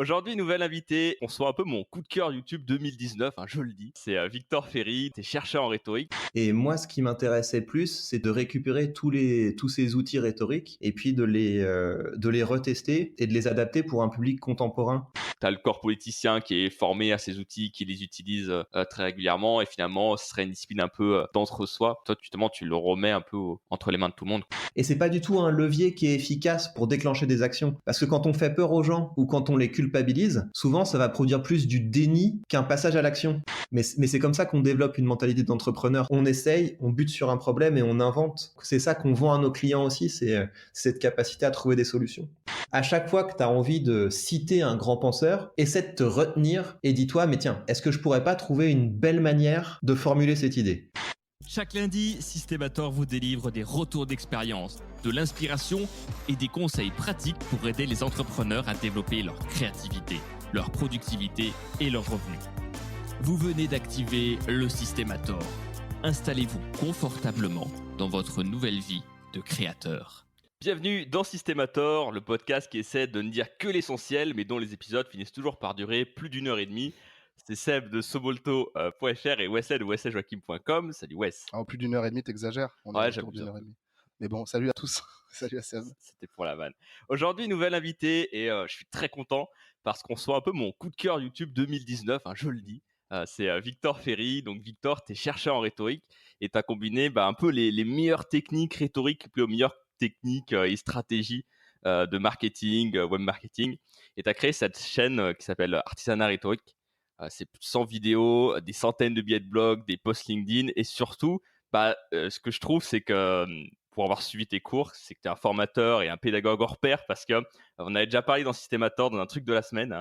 Aujourd'hui, nouvelle invitée. On soit un peu mon coup de cœur YouTube 2019, je le dis. C'est Victor Ferry, t'es chercheur en rhétorique. Et moi, ce qui m'intéressait plus, c'est de récupérer tous ces outils rhétoriques et puis de les retester et de les adapter pour un public contemporain. T'as le corps politicien qui est formé à ces outils, qui les utilise très régulièrement. Et finalement, ce serait une discipline un peu d'entre-soi. Toi, justement, tu le remets un peu entre les mains de tout le monde. Et c'est pas du tout un levier qui est efficace pour déclencher des actions. Parce que quand on fait peur aux gens ou quand on les culpabilise, souvent ça va produire plus du déni qu'un passage à l'action. Mais c'est comme ça qu'on développe une mentalité d'entrepreneur. On essaye, on bute sur un problème et on invente. C'est ça qu'on vend à nos clients aussi, c'est cette capacité à trouver des solutions. À chaque fois que tu as envie de citer un grand penseur, essaie de te retenir et dis-toi, mais tiens, est-ce que je pourrais pas trouver une belle manière de formuler cette idée ? Chaque lundi, Systemator vous délivre des retours d'expérience, de l'inspiration et des conseils pratiques pour aider les entrepreneurs à développer leur créativité, leur productivité et leurs revenus. Vous venez d'activer le Systemator. Installez-vous confortablement dans votre nouvelle vie de créateur. Bienvenue dans Systemator, le podcast qui essaie de ne dire que l'essentiel, mais dont les épisodes finissent toujours par durer plus d'1 heure et demie. C'est Seb de Sobolto.fr et Wesley de wesleyjoachim.com. Salut Wes. Alors, plus d'une heure et demie, t'exagères. On Ouais, est j'aime autour bien. d'une heure et demie. Mais bon, salut à tous. Salut à Seb. C'était pour la vanne. Aujourd'hui, nouvelle invitée et je suis très content parce qu'on soit un peu mon coup de cœur YouTube 2019, je le dis. C'est Victor Ferry. Donc Victor, t'es chercheur en rhétorique et t'as combiné un peu les meilleures techniques rhétoriques puis aux meilleures techniques et stratégies de marketing, web marketing. Et t'as créé cette chaîne qui s'appelle Artisanat Rhétorique. C'est plus de 100 vidéos, des centaines de billets de blog, des posts LinkedIn et surtout, ce que je trouve, c'est que pour avoir suivi tes cours, c'est que tu es un formateur et un pédagogue hors pair parce que on avait déjà parlé dans Systemator, dans un truc de la semaine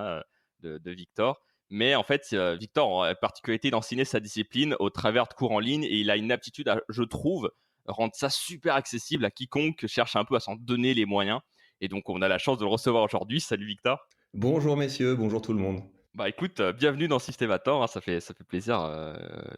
de Victor. Mais en fait, Victor a la particularité d'enseigner sa discipline au travers de cours en ligne et il a une aptitude à, je trouve, rendre ça super accessible à quiconque cherche un peu à s'en donner les moyens. Et donc, on a la chance de le recevoir aujourd'hui. Salut Victor. Bonjour messieurs, bonjour tout le monde. Écoute, bienvenue dans Systemator, ça fait plaisir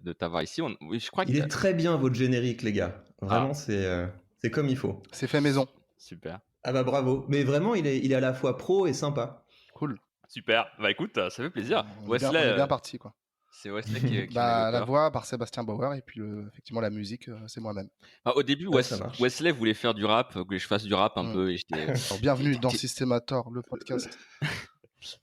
de t'avoir ici. Oui, je crois que Il est très bien votre générique les gars. Vraiment, c'est comme il faut. C'est fait maison. Super. Ah bah bravo. Mais vraiment, il est à la fois pro et sympa. Cool. Super. Écoute, ça fait plaisir. On est bien parti, quoi. C'est Wesley qui met le La cœur. voix par Sébastien Bauer et puis effectivement la musique, c'est moi-même. Au début, Ouais, ça marche. Wesley voulait faire du rap, que je fasse du rap un peu. Et Alors, bienvenue dans Systemator, le podcast.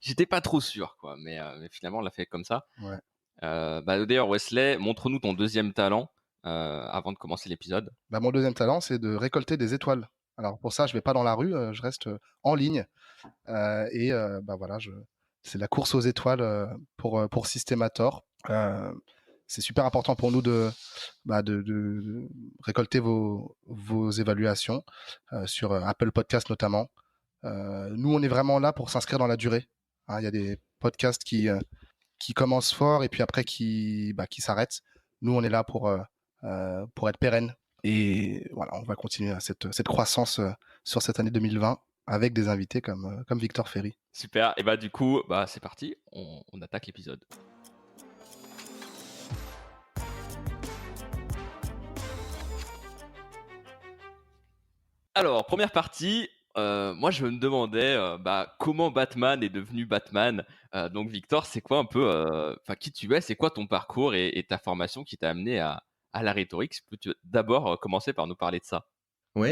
J'étais pas trop sûr, quoi. Mais finalement, on l'a fait comme ça. Ouais. D'ailleurs, Wesley, montre-nous ton deuxième talent avant de commencer l'épisode. Mon deuxième talent, c'est de récolter des étoiles. Alors pour ça, je vais pas dans la rue, je reste en ligne. Voilà, c'est la course aux étoiles pour Systemator. C'est super important pour nous de récolter vos évaluations sur Apple Podcast notamment. Nous, on est vraiment là pour s'inscrire dans la durée. Il y a des podcasts qui commencent fort et puis après qui s'arrêtent. Nous, on est là pour être pérenne. Et voilà, on va continuer à cette croissance sur cette année 2020 avec des invités comme Victor Ferry. Super. Et du coup, c'est parti. On attaque l'épisode. Alors, première partie. Moi, je me demandais comment Batman est devenu Batman. Donc, Victor, c'est quoi un peu, qui tu es, c'est quoi ton parcours et ta formation qui t'a amené à la rhétorique? Peux-tu d'abord commencer par nous parler de ça? Oui.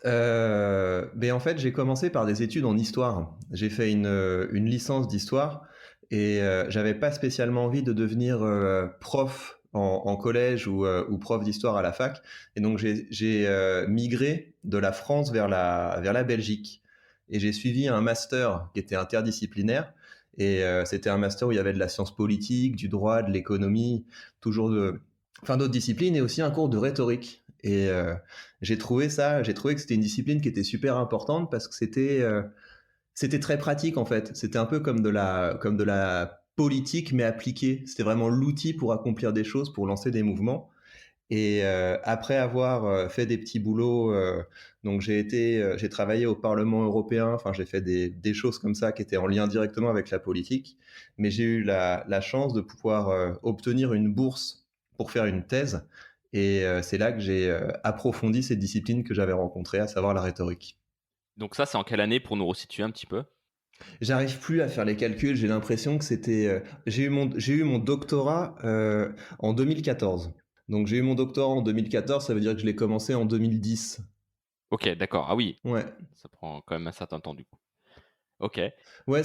En fait, j'ai commencé par des études en histoire. J'ai fait une licence d'histoire et j'avais pas spécialement envie de devenir prof en collège ou prof d'histoire à la fac. Et donc, j'ai migré de la France vers la Belgique. Et j'ai suivi un master qui était interdisciplinaire. Et c'était un master où il y avait de la science politique, du droit, de l'économie, d'autres disciplines et aussi un cours de rhétorique. Et j'ai trouvé que c'était une discipline qui était super importante parce que c'était très pratique en fait. C'était un peu comme de la politique mais appliquée. C'était vraiment l'outil pour accomplir des choses, pour lancer des mouvements. Et après avoir fait des petits boulots, donc j'ai travaillé au Parlement européen. Enfin, j'ai fait des choses comme ça qui étaient en lien directement avec la politique. Mais j'ai eu la chance de pouvoir obtenir une bourse pour faire une thèse. Et c'est là que j'ai approfondi cette discipline que j'avais rencontrée, à savoir la rhétorique. Donc ça, c'est en quelle année pour nous resituer un petit peu? J'arrive plus à faire les calculs, j'ai l'impression que c'était... j'ai eu mon doctorat en 2014. Donc j'ai eu mon doctorat en 2014, ça veut dire que je l'ai commencé en 2010. Ok, d'accord. Ah oui, Ouais, ça prend quand même un certain temps du coup. Ok, ouais,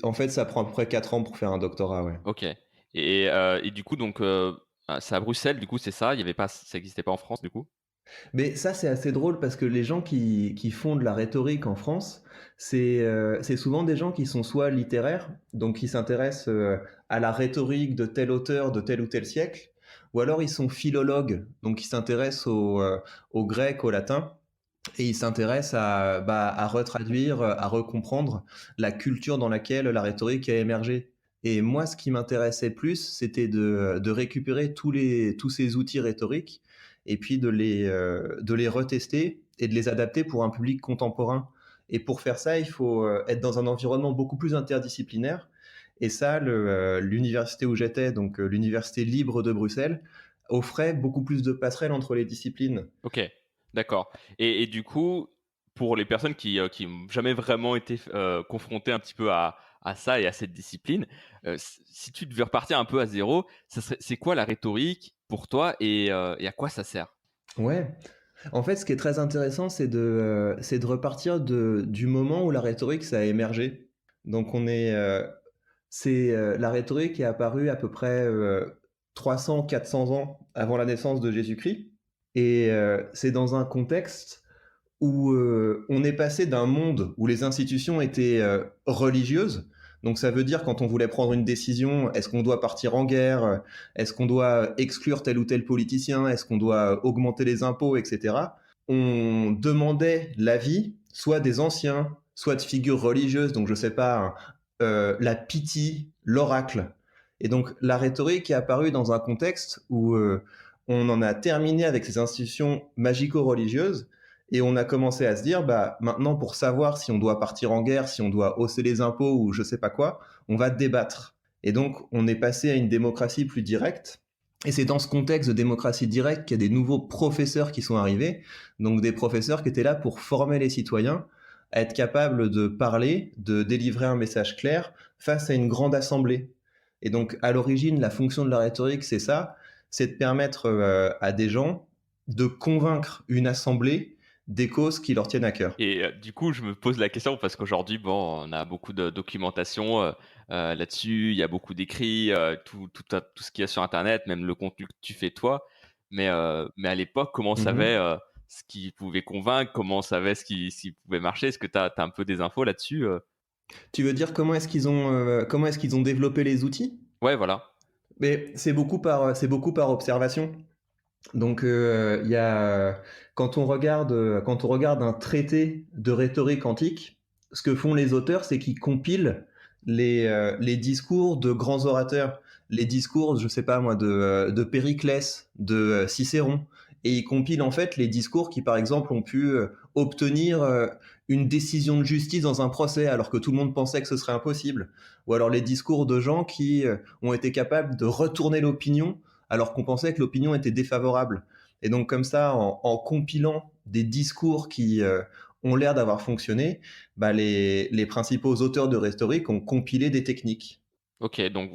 en fait, ça prend à peu près 4 ans pour faire un doctorat, ouais. ok. Et du coup, donc, c'est à Bruxelles, du coup, c'est ça. Il y avait pas, ça n'existait pas en France, du coup. Mais ça, c'est assez drôle parce que les gens qui font de la rhétorique en France, c'est souvent des gens qui sont soit littéraires, donc qui s'intéressent à la rhétorique de tel auteur de tel ou tel siècle, ou alors ils sont philologues, donc qui s'intéressent au grec, au latin, et ils s'intéressent à retraduire, à recomprendre la culture dans laquelle la rhétorique a émergé. Et moi, ce qui m'intéressait plus, c'était de récupérer tous ces outils rhétoriques et puis de les retester et de les adapter pour un public contemporain. Et pour faire ça, il faut être dans un environnement beaucoup plus interdisciplinaire. Et ça, l'université où j'étais, donc l'université libre de Bruxelles, offrait beaucoup plus de passerelles entre les disciplines. Ok, d'accord. Et du coup, pour les personnes qui n'ont jamais vraiment été confrontées un petit peu à ça et à cette discipline, si tu devais repartir un peu à zéro, c'est quoi la rhétorique pour toi et à quoi ça sert? Ouais. En fait, ce qui est très intéressant, c'est de repartir du moment où la rhétorique, ça a émergé. Donc la rhétorique est apparue à peu près 300-400 ans avant la naissance de Jésus-Christ. Et c'est dans un contexte où on est passé d'un monde où les institutions étaient religieuses. Donc ça veut dire quand on voulait prendre une décision, est-ce qu'on doit partir en guerre, est-ce qu'on doit exclure tel ou tel politicien, est-ce qu'on doit augmenter les impôts, etc. On demandait l'avis soit des anciens, soit de figures religieuses, donc je sais pas, la Pythie, l'oracle. Et donc la rhétorique est apparue dans un contexte où on en a terminé avec ces institutions magico-religieuses et on a commencé à se dire, bah, maintenant, pour savoir si on doit partir en guerre, si on doit hausser les impôts ou je sais pas quoi, on va débattre. Et donc, on est passé à une démocratie plus directe. Et c'est dans ce contexte de démocratie directe qu'il y a des nouveaux professeurs qui sont arrivés. Donc, des professeurs qui étaient là pour former les citoyens à être capables de parler, de délivrer un message clair face à une grande assemblée. Et donc, à l'origine, la fonction de la rhétorique, c'est ça, c'est de permettre à des gens de convaincre une assemblée des causes qui leur tiennent à cœur. Et du coup, je me pose la question parce qu'aujourd'hui, bon, on a beaucoup de documentation là-dessus, il y a beaucoup d'écrits, tout ce qu'il y a sur Internet, même le contenu que tu fais toi. Mais à l'époque, comment on savait ce qui pouvait convaincre, comment on savait ce qui pouvait marcher? Est-ce que tu as un peu des infos là-dessus? Tu veux dire comment est-ce qu'ils ont développé les outils? Ouais, voilà. Mais c'est beaucoup par observation. Donc, quand on regarde un traité de rhétorique antique, ce que font les auteurs, c'est qu'ils compilent les discours de grands orateurs, les discours, je sais pas moi, de Périclès, de Cicéron, et ils compilent en fait les discours qui, par exemple, ont pu obtenir une décision de justice dans un procès, alors que tout le monde pensait que ce serait impossible, ou alors les discours de gens qui ont été capables de retourner l'opinion alors qu'on pensait que l'opinion était défavorable. Et donc comme ça, en compilant des discours qui ont l'air d'avoir fonctionné, bah, les principaux auteurs de rhétorique ont compilé des techniques. Ok, donc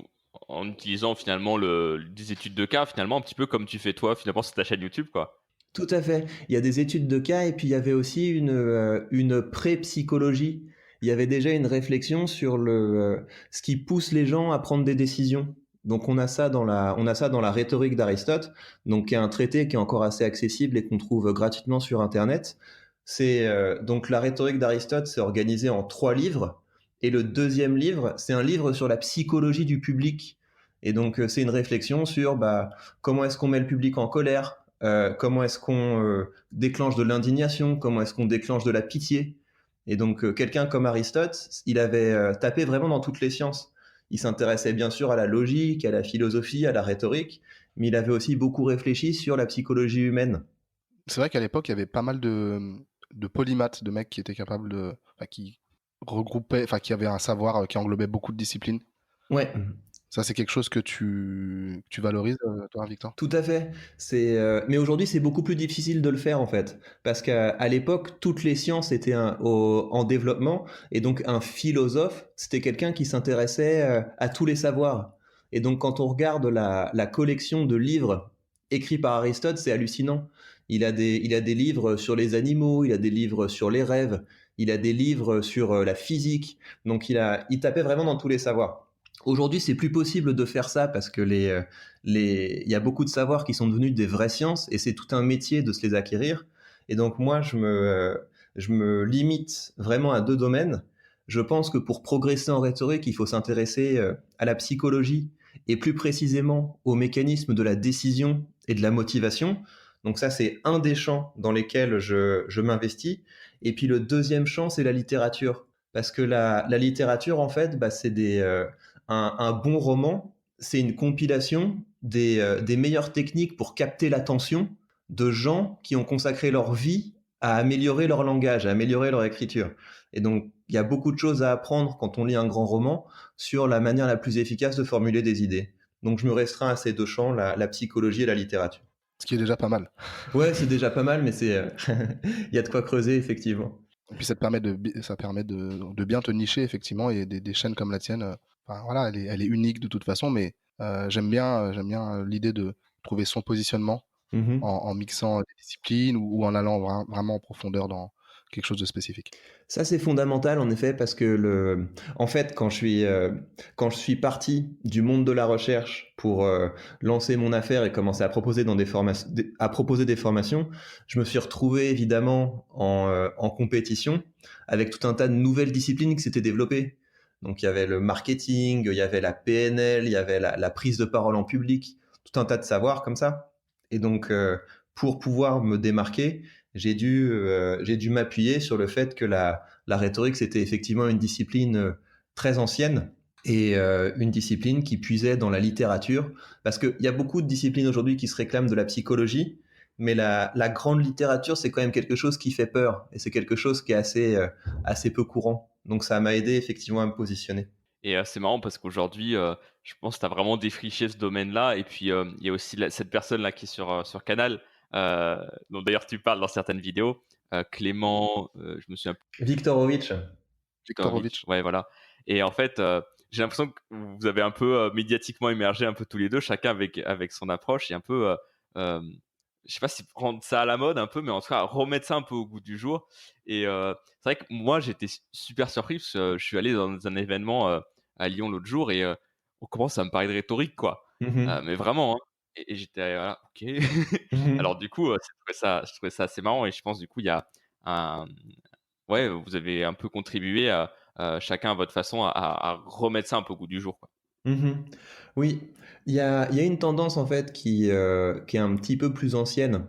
en utilisant finalement des études de cas, finalement, un petit peu comme tu fais toi, finalement, sur ta chaîne YouTube, quoi. Tout à fait. Il y a des études de cas et puis il y avait aussi une pré-psychologie. Il y avait déjà une réflexion sur ce qui pousse les gens à prendre des décisions. Donc on a ça dans la rhétorique d'Aristote, donc qui est un traité qui est encore assez accessible et qu'on trouve gratuitement sur Internet. Donc la rhétorique d'Aristote, c'est organisé en 3 livres et le deuxième livre, c'est un livre sur la psychologie du public. Et donc c'est une réflexion sur comment est-ce qu'on met le public en colère, comment est-ce qu'on déclenche de l'indignation, comment est-ce qu'on déclenche de la pitié. Et donc quelqu'un comme Aristote, il avait tapé vraiment dans toutes les sciences. Il s'intéressait bien sûr à la logique, à la philosophie, à la rhétorique, mais il avait aussi beaucoup réfléchi sur la psychologie humaine. C'est vrai qu'à l'époque, il y avait pas mal de polymathes, de mecs qui étaient capables qui regroupaient, enfin, qui avaient un savoir qui englobait beaucoup de disciplines. Ouais. Ça, c'est quelque chose que tu valorises, toi, Victor? Tout à fait. Mais aujourd'hui, c'est beaucoup plus difficile de le faire en fait, parce qu'à l'époque, toutes les sciences étaient en développement, et donc un philosophe, c'était quelqu'un qui s'intéressait à tous les savoirs. Et donc, quand on regarde la collection de livres écrits par Aristote, c'est hallucinant. Il a des livres sur les animaux, il a des livres sur les rêves, il a des livres sur la physique. Donc, il tapait vraiment dans tous les savoirs. Aujourd'hui, c'est plus possible de faire ça parce que il y a beaucoup de savoirs qui sont devenus des vraies sciences et c'est tout un métier de se les acquérir. Et donc moi, je me limite vraiment à 2 domaines. Je pense que pour progresser en rhétorique, il faut s'intéresser à la psychologie et plus précisément aux mécanismes de la décision et de la motivation. Donc ça, c'est un des champs dans lesquels je m'investis. Et puis le deuxième champ, c'est la littérature. Parce que la littérature, en fait, c'est un bon roman, c'est une compilation des meilleures techniques pour capter l'attention de gens qui ont consacré leur vie à améliorer leur langage, à améliorer leur écriture. Et donc, il y a beaucoup de choses à apprendre quand on lit un grand roman sur la manière la plus efficace de formuler des idées. Donc, je me restreins à ces 2 champs, la psychologie et la littérature. Ce qui est déjà pas mal. Ouais, c'est déjà pas mal, mais il y a de quoi creuser, effectivement. Et puis ça permet de bien te nicher effectivement et des chaînes comme la tienne, enfin voilà, elle est unique de toute façon, mais j'aime bien l'idée de trouver son positionnement Mhm. en mixant des disciplines ou en allant vraiment en profondeur dans quelque chose de spécifique. Ça, c'est fondamental, en effet, parce que en fait, quand je suis parti du monde de la recherche pour lancer mon affaire et commencer à proposer à proposer des formations, je me suis retrouvé évidemment en compétition avec tout un tas de nouvelles disciplines qui s'étaient développées. Donc, il y avait le marketing, il y avait la PNL, il y avait la prise de parole en public, tout un tas de savoirs comme ça. Et donc, pour pouvoir me démarquer, j'ai dû m'appuyer sur le fait que la rhétorique, c'était effectivement une discipline très ancienne et une discipline qui puisait dans la littérature. Parce qu'il y a beaucoup de disciplines aujourd'hui qui se réclament de la psychologie, mais la grande littérature, c'est quand même quelque chose qui fait peur et c'est quelque chose qui est assez peu courant. Donc ça m'a aidé effectivement à me positionner. Et c'est marrant parce qu'aujourd'hui, je pense que tu as vraiment défriché ce domaine-là. Et puis, il y a aussi cette personne-là qui est sur Canal, dont d'ailleurs tu parles dans certaines vidéos, Clément, je me souviens plus, Viktorovitch. Viktorovitch, Viktorovitch. ouais, voilà. Et en fait, j'ai l'impression que vous avez un peu médiatiquement émergé un peu tous les deux, chacun avec son approche et un peu, je sais pas si prendre ça à la mode un peu, mais en tout cas remettre ça un peu au goût du jour. Et c'est vrai que moi j'étais super surpris parce que je suis allé dans un événement à Lyon l'autre jour et on commence à me parler de rhétorique, quoi. Mhm. Mais vraiment, hein. Et j'étais voilà, ok. Alors Mhm. du coup, je trouvais ça assez marrant et je pense du coup il y a un, ouais, vous avez un peu contribué chacun à votre façon à remettre ça un peu au goût du jour, quoi. Mhm. Oui, il y a une tendance en fait qui est un petit peu plus ancienne.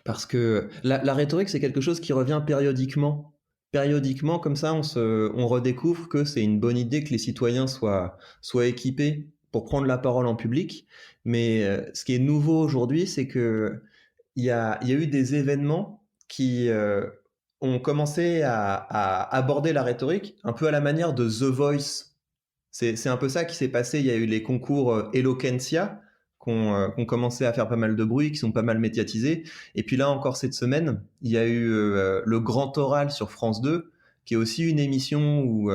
Parce que la rhétorique, c'est quelque chose qui revient périodiquement. Périodiquement, comme ça, on redécouvre que c'est une bonne idée que les citoyens soient équipés pour prendre la parole en public. Mais ce qui est nouveau aujourd'hui, c'est que il y a eu des événements qui ont commencé à aborder la rhétorique un peu à la manière de The Voice. C'est un peu ça qui s'est passé. Il y a eu les concours Eloquentia qui ont commencé à faire pas mal de bruit, qui sont pas mal médiatisés. Et puis là encore cette semaine, il y a eu le Grand Oral sur France 2, qui est aussi une émission où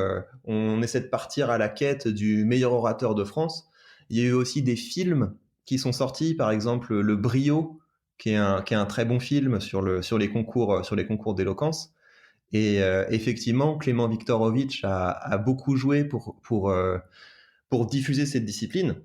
on essaie de partir à la quête du meilleur orateur de France. Il y a eu aussi des films qui sont sortis, par exemple Le Brio, qui est un très bon film sur les concours d'éloquence. Et effectivement, Clément Viktorovitch a beaucoup joué pour diffuser cette discipline,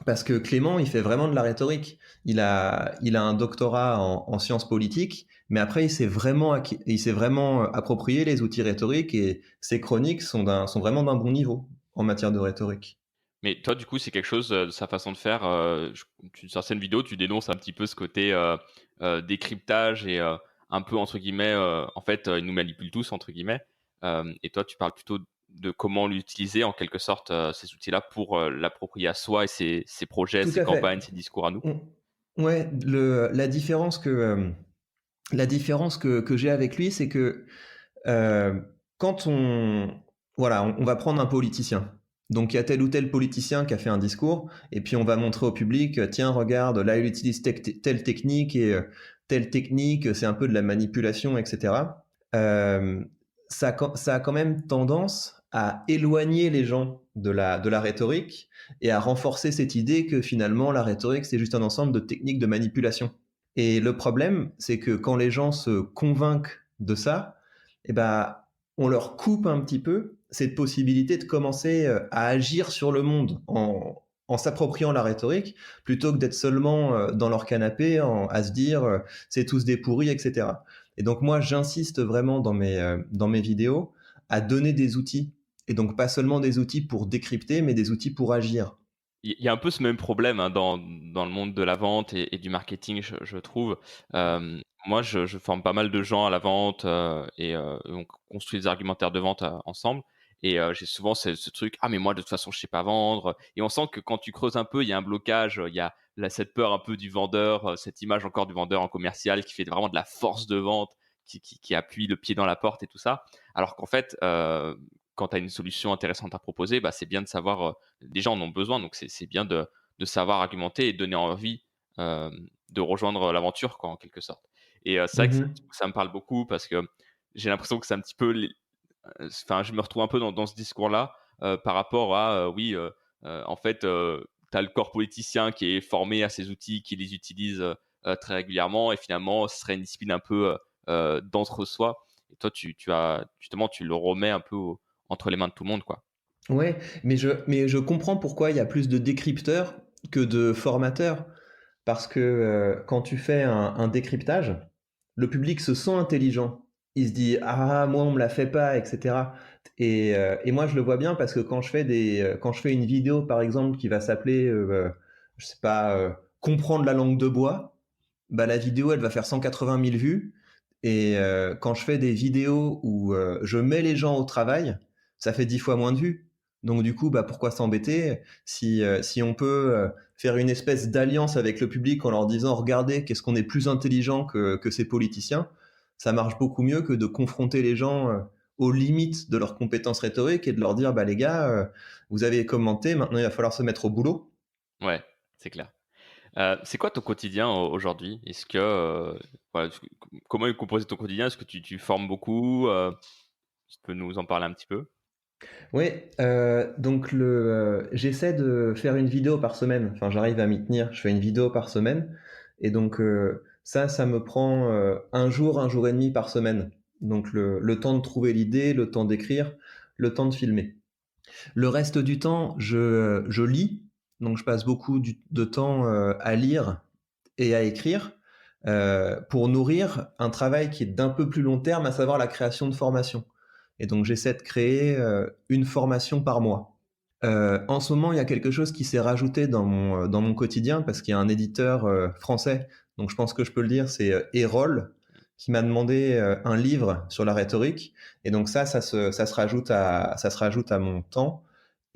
parce que Clément, il fait vraiment de la rhétorique. Il a un doctorat en sciences politiques, mais après, il s'est vraiment approprié les outils rhétoriques et ses chroniques sont vraiment d'un bon niveau en matière de rhétorique. Mais toi, du coup, c'est quelque chose de sa façon de faire. Sur certaines vidéos, tu dénonces un petit peu ce côté décryptage et un peu entre guillemets, en fait, ils nous manipulent tous entre guillemets. Et toi, tu parles plutôt de comment l'utiliser en quelque sorte ces outils-là pour l'approprier à soi et ses projets, Tout ses à fait. campagnes, ses discours à nous. Ouais, la différence que j'ai avec lui, c'est que quand voilà, on va prendre un politicien. Donc il y a tel ou tel politicien qui a fait un discours, et puis on va montrer au public, tiens, regarde, là il utilise telle technique, et telle technique, c'est un peu de la manipulation, etc. Euh, ça a quand même tendance à éloigner les gens de la rhétorique et à renforcer cette idée que finalement la rhétorique c'est juste un ensemble de techniques de manipulation. Et le problème, c'est que quand les gens se convainquent de ça, eh ben, on leur coupe un petit peu cette possibilité de commencer à agir sur le monde en s'appropriant la rhétorique, plutôt que d'être seulement dans leur canapé à se dire c'est tous des pourris, etc. Et donc moi, j'insiste vraiment dans mes vidéos à donner des outils. Et donc pas seulement des outils pour décrypter, mais des outils pour agir. Il y a un peu ce même problème hein, dans le monde de la vente et du marketing, je trouve. Moi, je forme pas mal de gens à la vente et on construit des argumentaires de vente ensemble. Et j'ai souvent ce truc, ah mais moi de toute façon je sais pas vendre. Et on sent que quand tu creuses un peu, il y a un blocage, il y a cette peur un peu du vendeur, cette image encore du vendeur en commercial qui fait vraiment de la force de vente, qui appuie le pied dans la porte et tout ça. Alors qu'en fait, quand tu as une solution intéressante à proposer, bah, c'est bien de savoir, les gens en ont besoin, donc c'est bien de savoir argumenter et donner envie de rejoindre l'aventure, quoi, en quelque sorte. Et c'est vrai que ça me parle beaucoup parce que j'ai l'impression que c'est un petit peu, enfin, je me retrouve un peu dans ce discours-là par rapport à, oui, en fait, tu as le corps politicien qui est formé à ces outils, qui les utilise très régulièrement, et finalement, ce serait une discipline un peu d'entre-soi. Et toi, justement, tu le remets un peu entre les mains de tout le monde, quoi. Ouais, mais je comprends pourquoi il y a plus de décrypteurs que de formateurs. Parce que quand tu fais un décryptage, le public se sent intelligent. Il se dit ah moi on me la fait pas, etc. Et moi je le vois bien parce que quand je fais une vidéo par exemple qui va s'appeler je sais pas comprendre la langue de bois, bah la vidéo elle va faire 180 000 vues. Et quand je fais des vidéos où je mets les gens au travail, ça fait 10 fois moins de vues. Donc du coup, bah, pourquoi s'embêter si on peut faire une espèce d'alliance avec le public en leur disant regardez, qu'est-ce qu'on est plus intelligent que ces politiciens, ça marche beaucoup mieux que de confronter les gens aux limites de leurs compétences rhétoriques et de leur dire bah les gars, vous avez commenté, maintenant il va falloir se mettre au boulot. Ouais, c'est clair. C'est quoi ton quotidien aujourd'hui? Est-ce que, voilà, comment est composé ton quotidien? Est-ce que tu formes beaucoup? Tu peux nous en parler un petit peu? Oui, donc j'essaie de faire une vidéo par semaine. Enfin, j'arrive à m'y tenir. Je fais une vidéo par semaine. Et donc, ça me prend un jour et demi par semaine. Donc, le temps de trouver l'idée, le temps d'écrire, le temps de filmer. Le reste du temps, je lis. Donc, je passe beaucoup de temps à lire et à écrire pour nourrir un travail qui est d'un peu plus long terme, à savoir la création de formations. Et donc, j'essaie de créer une formation par mois. En ce moment, il y a quelque chose qui s'est rajouté dans mon quotidien parce qu'il y a un éditeur français, donc je pense que je peux le dire, c'est Erol, qui m'a demandé un livre sur la rhétorique. Et donc ça se rajoute ça se rajoute à mon temps.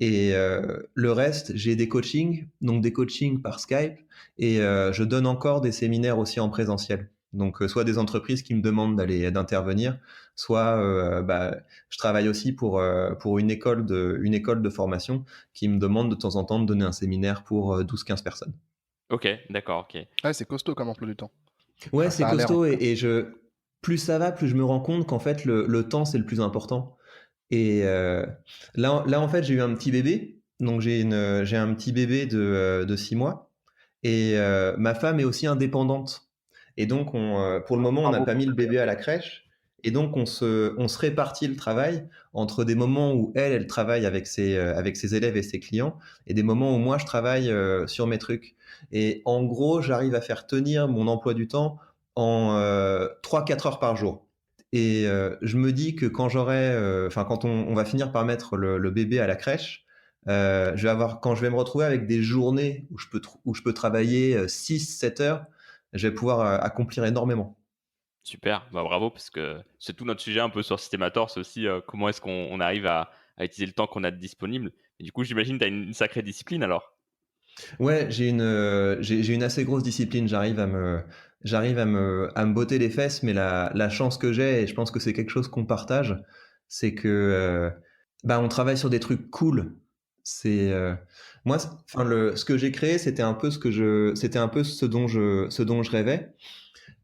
Et le reste, j'ai des coachings, donc des coachings par Skype, et je donne encore des séminaires aussi en présentiel. Donc soit des entreprises qui me demandent d'intervenir, soit bah, je travaille aussi pour une école de formation qui me demande de temps en temps de donner un séminaire pour 12-15 personnes. Ok, d'accord, ok. Ouais, c'est costaud comme emploi du temps. Ouais, Enfin, c'est ça a l'air, en costaud tout cas. plus ça va, plus je me rends compte qu'en fait le temps c'est le plus important. Et là en fait j'ai eu un petit bébé, donc j'ai un petit bébé de 6 mois, et ma femme est aussi indépendante. Et donc pour le moment on n'a Bravo pas pour mis le ta mère. bébé à la crèche, et donc on se répartit le travail entre des moments où elle travaille avec ses élèves et ses clients, et des moments où moi je travaille sur mes trucs. Et en gros j'arrive à faire tenir mon emploi du temps en 3-4 heures par jour. Et je me dis que quand on va finir par mettre le bébé à la crèche, quand je vais me retrouver avec des journées où je peux travailler 6-7 heures, je vais pouvoir accomplir énormément. Super, bah bravo, parce que c'est tout notre sujet un peu sur Systemator, c'est aussi comment est-ce qu'on arrive à utiliser le temps qu'on a de disponible. Et du coup, j'imagine que tu as une sacrée discipline alors. Ouais, j'ai une assez grosse discipline. À me botter les fesses, mais la chance que j'ai, et je pense que c'est quelque chose qu'on partage, c'est que bah, on travaille sur des trucs cool. C'est moi, enfin ce que j'ai créé, c'était un peu ce dont je rêvais,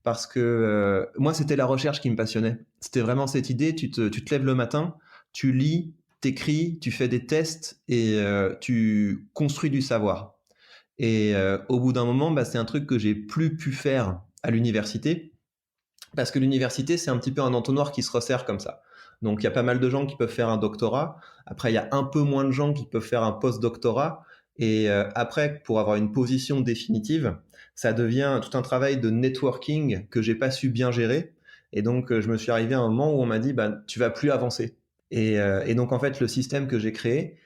parce que moi, c'était la recherche qui me passionnait. C'était vraiment cette idée. Tu te lèves le matin, tu lis, t'écris, tu fais des tests et tu construis du savoir. Et au bout d'un moment, bah, c'est un truc que j'ai plus pu faire à l'université, parce que l'université, c'est un petit peu un entonnoir qui se resserre comme ça. Donc, il y a pas mal de gens qui peuvent faire un doctorat. Après, il y a un peu moins de gens qui peuvent faire un post-doctorat. Et après, pour avoir une position définitive, ça devient tout un travail de networking que j'ai pas su bien gérer. Et donc, je me suis arrivé à un moment où on m'a dit, bah, tu vas plus avancer. Et donc, en fait, le système que j'ai créé,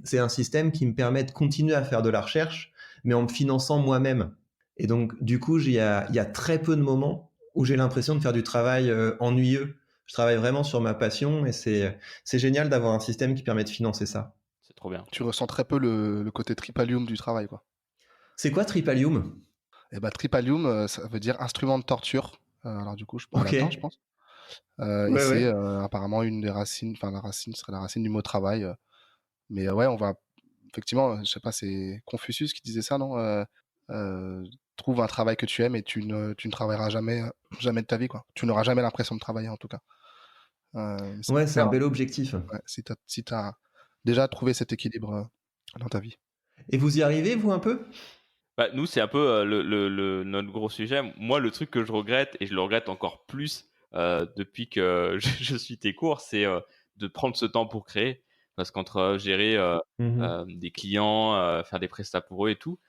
c'est un système qui me permet de continuer à faire de la recherche, mais en me finançant moi-même. Et donc, du coup, il y a très peu de moments où j'ai l'impression de faire du travail ennuyeux. Je travaille vraiment sur ma passion et c'est génial d'avoir un système qui permet de financer ça. C'est trop bien. Tu ressens très peu le côté tripalium du travail, quoi. C'est quoi Tripalium? Et bah, tripalium, ça veut dire instrument de torture. Alors du coup, en Ok. latin, je pense. Et Ouais, c'est ouais. apparemment une des racines, enfin la racine serait la racine du mot travail. Mais ouais, on va effectivement, je sais pas, c'est Confucius qui disait ça, non? Trouve un travail que tu aimes et tu ne travailleras jamais, jamais de ta vie, quoi. Tu n'auras jamais l'impression de travailler, en tout cas. C'est Ouais, c'est super, un hein, bel objectif. ouais, si t'as déjà trouvé cet équilibre dans ta vie. Et vous y arrivez, vous, un peu? Bah, nous, c'est un peu notre gros sujet. Moi, le truc que je regrette, et je le regrette encore plus depuis que je suis tes cours, c'est de prendre ce temps pour créer. Parce qu'entre gérer Mhm. des clients, faire des prestats pour eux et tout,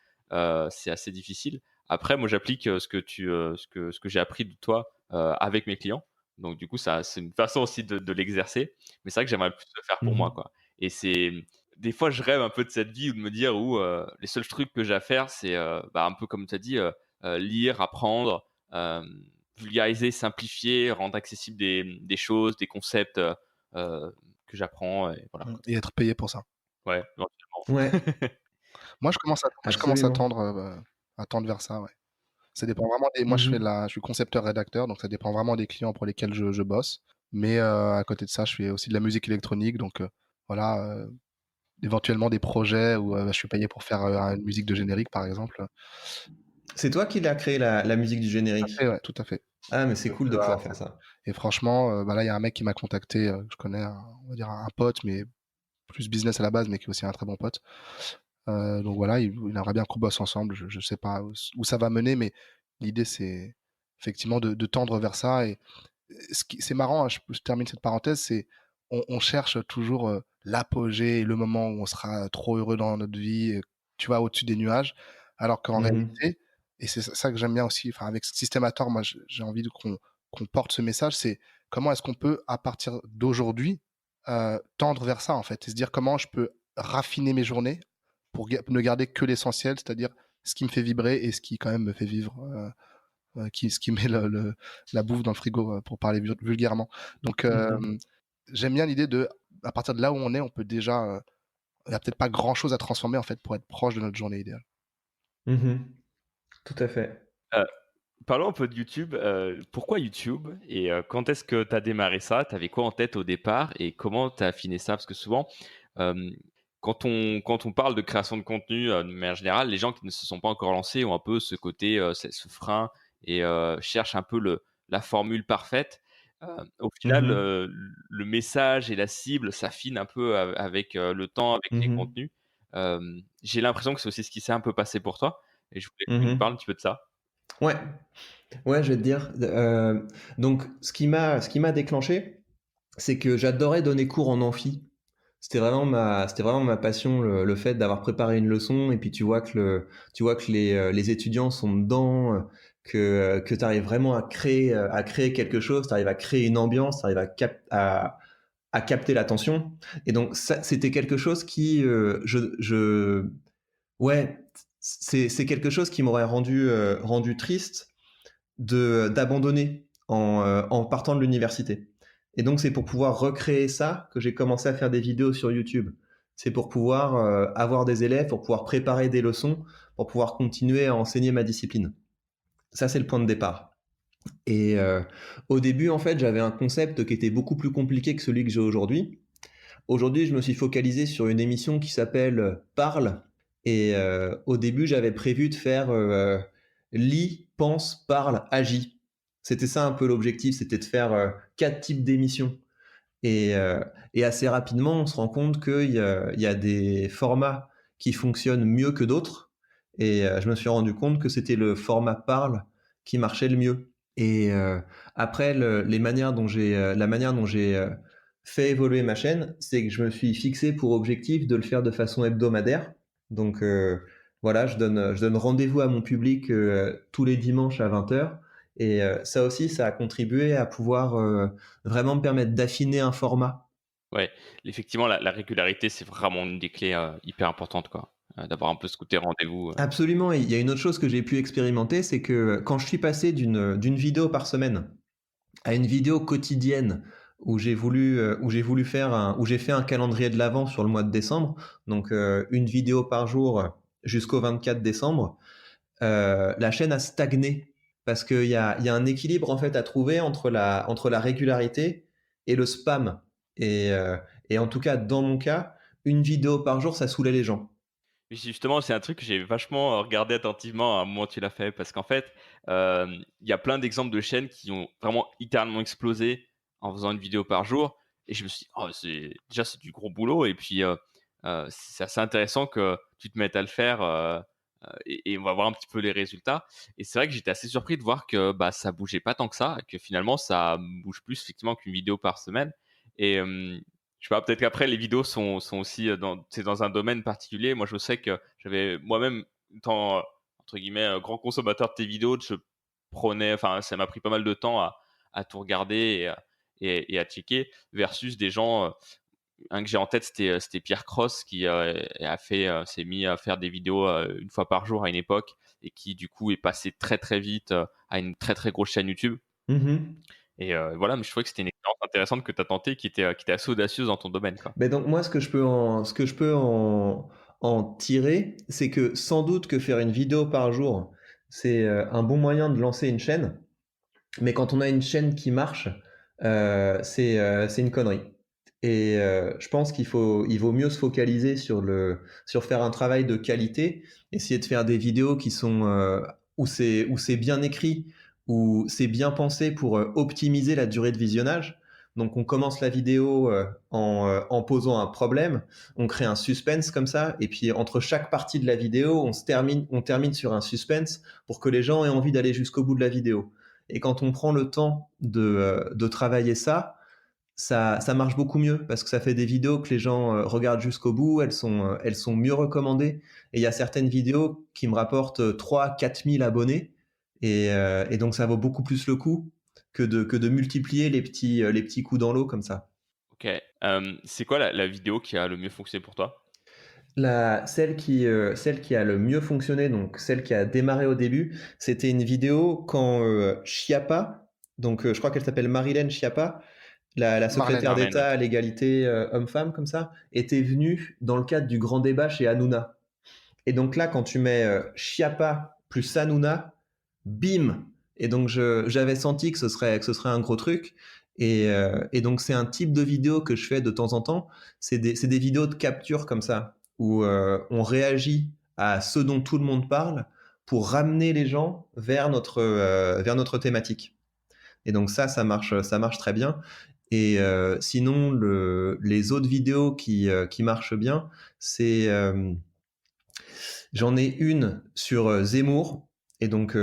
c'est assez difficile. Après, moi, j'applique ce que j'ai appris de toi avec mes clients. Donc, du coup, ça, c'est une façon aussi de l'exercer. Mais c'est vrai que j'aimerais plus le faire pour moi, Mhm. quoi. Et c'est des fois, je rêve un peu de cette vie ou de me dire où les seuls trucs que j'ai à faire, c'est bah, un peu comme tu as dit, lire, apprendre, vulgariser, simplifier, rendre accessibles des choses, des concepts euh, que j'apprends. Et voilà. Et être payé pour ça. Ouais, éventuellement. Ouais, Moi, je commence absolument. à tendre vers ça, ouais. Ça dépend vraiment des moi, Mhm. je suis concepteur-rédacteur, donc ça dépend vraiment des clients pour lesquels je bosse. Mais, à côté de ça, je fais aussi de la musique électronique, donc, voilà, éventuellement des projets où, je suis payé pour faire, une musique de générique, par exemple. C'est toi qui l'as créé, la musique du Tout à fait, générique? ouais, tout à fait. Ah, mais c'est De cool de A à pouvoir Z. faire ça. Et franchement, bah, là, il y a un mec qui m'a contacté, que je connais, on va dire un pote, mais plus business à la base, mais qui est aussi un très bon pote. Donc voilà, il aimerait bien qu'on bosse ensemble. Je sais pas où ça va mener, mais l'idée, c'est effectivement de tendre vers ça. Et c'est marrant, hein, je termine cette parenthèse, c'est on cherche toujours l'apogée, le moment où on sera trop heureux dans notre vie, tu vois, au-dessus des nuages, alors qu'en Mhm. réalité, et c'est ça que j'aime bien aussi, enfin avec Systemator, moi j'ai envie qu'on porte ce message, c'est comment est-ce qu'on peut, à partir d'aujourd'hui, tendre vers ça en fait, et se dire comment je peux raffiner mes journées pour ne garder que l'essentiel, c'est-à-dire ce qui me fait vibrer et ce qui quand même me fait vivre, ce qui met la bouffe dans le frigo, pour parler vulgairement. Donc, Mhm. j'aime bien l'idée de, à partir de là où on est, on peut déjà, il n'y a peut-être pas grand-chose à transformer en fait pour être proche de notre journée idéale. Mhm. Tout à fait. Euh, Parlons un peu de YouTube. Pourquoi YouTube et quand est-ce que tu as démarré ça? Tu avais quoi en tête au départ et comment tu as affiné ça? Parce que souvent, euh, quand on parle de création de contenu de manière générale, les gens qui ne se sont pas encore lancés ont un peu ce côté, ce frein et cherchent un peu la formule parfaite. Au final, Mhm. le message et la cible s'affinent un peu avec le temps, avec les Mhm. contenus. J'ai l'impression que c'est aussi ce qui s'est un peu passé pour toi et je voulais que tu nous parles un Mhm. petit peu de ça. Ouais. Ouais, je vais te dire. Donc, ce qui m'a déclenché, c'est que j'adorais donner cours en amphi. C'était vraiment ma passion, le fait d'avoir préparé une leçon et puis tu vois que les étudiants sont dedans, que tu arrives vraiment à créer quelque chose, tu arrives à créer une ambiance, tu arrives à capter l'attention. Et donc, ça, c'était quelque chose qui, ouais, c'est quelque chose qui m'aurait rendu triste d'abandonner en partant de l'université. Et donc, c'est pour pouvoir recréer ça que j'ai commencé à faire des vidéos sur YouTube. C'est pour pouvoir avoir des élèves, pour pouvoir préparer des leçons, pour pouvoir continuer à enseigner ma discipline. Ça, c'est le point de départ. Et au début, en fait, j'avais un concept qui était beaucoup plus compliqué que celui que j'ai aujourd'hui. Aujourd'hui, je me suis focalisé sur une émission qui s'appelle Parle. Et au début, j'avais prévu de faire lis, pense, parle, agis. C'était ça un peu l'objectif, c'était de faire 4 types d'émissions. Et, euh, et assez rapidement, on se rend compte qu'il y a des formats qui fonctionnent mieux que d'autres. Et je me suis rendu compte que c'était le format parle qui marchait le mieux. Et après, la manière dont j'ai fait évoluer ma chaîne, c'est que je me suis fixé pour objectif de le faire de façon hebdomadaire. Donc voilà, je donne rendez-vous à mon public tous les dimanches à 20h. Et ça aussi, ça a contribué à pouvoir vraiment me permettre d'affiner un format. Ouais, effectivement, la régularité, c'est vraiment une des clés hyper importantes, quoi. D'avoir un peu ce côté rendez-vous. Absolument, et il y a une autre chose que j'ai pu expérimenter, c'est que quand je suis passé d'une vidéo par semaine à une vidéo quotidienne où j'ai fait un calendrier de l'Avent sur le mois de décembre, donc une vidéo par jour jusqu'au 24 décembre, la chaîne a stagné parce qu'il y a un équilibre en fait à trouver entre la régularité et le spam. Et, euh, et en tout cas, dans mon cas, une vidéo par jour, ça saoulait les gens. Mais justement, c'est un truc que j'ai vachement regardé attentivement à un moment où tu l'as fait, parce qu'en fait, il y a plein d'exemples de chaînes qui ont vraiment littéralement explosé en faisant une vidéo par jour. Et je me suis dit, oh, c'est du gros boulot. Et puis, c'est assez intéressant que tu te mettes à le faire et on va voir un petit peu les résultats. Et c'est vrai que j'étais assez surpris de voir que bah, ça bougeait pas tant que ça, et que finalement, ça bouge plus effectivement qu'une vidéo par semaine. Et je sais pas, peut-être qu'après, les vidéos sont aussi c'est dans un domaine particulier. Moi, je sais que j'avais moi-même, étant, entre guillemets, grand consommateur de tes vidéos, enfin, ça m'a pris pas mal de temps à tout regarder et à checker, versus des gens, un que j'ai en tête, c'était Pierre Cross qui s'est mis à faire des vidéos une fois par jour à une époque et qui, du coup, est passé très, très vite à une très, très grosse chaîne YouTube. Mhm. Et voilà, mais je trouvais que c'était une expérience intéressante que tu as tentée, qui était assez audacieuse dans ton domaine, quoi. Mais donc moi, ce que je peux en tirer, c'est que sans doute que faire une vidéo par jour, c'est un bon moyen de lancer une chaîne. Mais quand on a une chaîne qui marche, c'est une connerie. Et je pense il vaut mieux se focaliser sur faire un travail de qualité, essayer de faire des vidéos qui sont où c'est bien écrit, où c'est bien pensé pour optimiser la durée de visionnage. Donc on commence la vidéo en posant un problème, on crée un suspense comme ça, et puis entre chaque partie de la vidéo, on termine sur un suspense pour que les gens aient envie d'aller jusqu'au bout de la vidéo. Et quand on prend le temps de travailler ça marche beaucoup mieux parce que ça fait des vidéos que les gens regardent jusqu'au bout, elles sont mieux recommandées. Et il y a certaines vidéos qui me rapportent 3-4 000 abonnés et donc ça vaut beaucoup plus le coup que de multiplier les petits coups dans l'eau comme ça. Ok. C'est quoi la vidéo qui a le mieux fonctionné pour toi? Celle qui a le mieux fonctionné, donc celle qui a démarré au début, c'était une vidéo quand Schiappa, donc je crois qu'elle s'appelle Marilyn Schiappa, la Marlène. secrétaire Marlène, ouais. d'État à l'égalité homme-femme, comme ça, était venue dans le cadre du grand débat chez Hanouna. Et donc là, quand tu mets Schiappa plus Hanouna, bim. Et donc j'avais senti que ce serait un gros truc. Et donc c'est un type de vidéo que je fais de temps en temps. C'est des vidéos de capture comme ça, où on réagit à ce dont tout le monde parle pour ramener les gens vers notre thématique. Et donc ça marche très bien. Et sinon, les autres vidéos qui marchent bien, c'est j'en ai une sur Zemmour. Et donc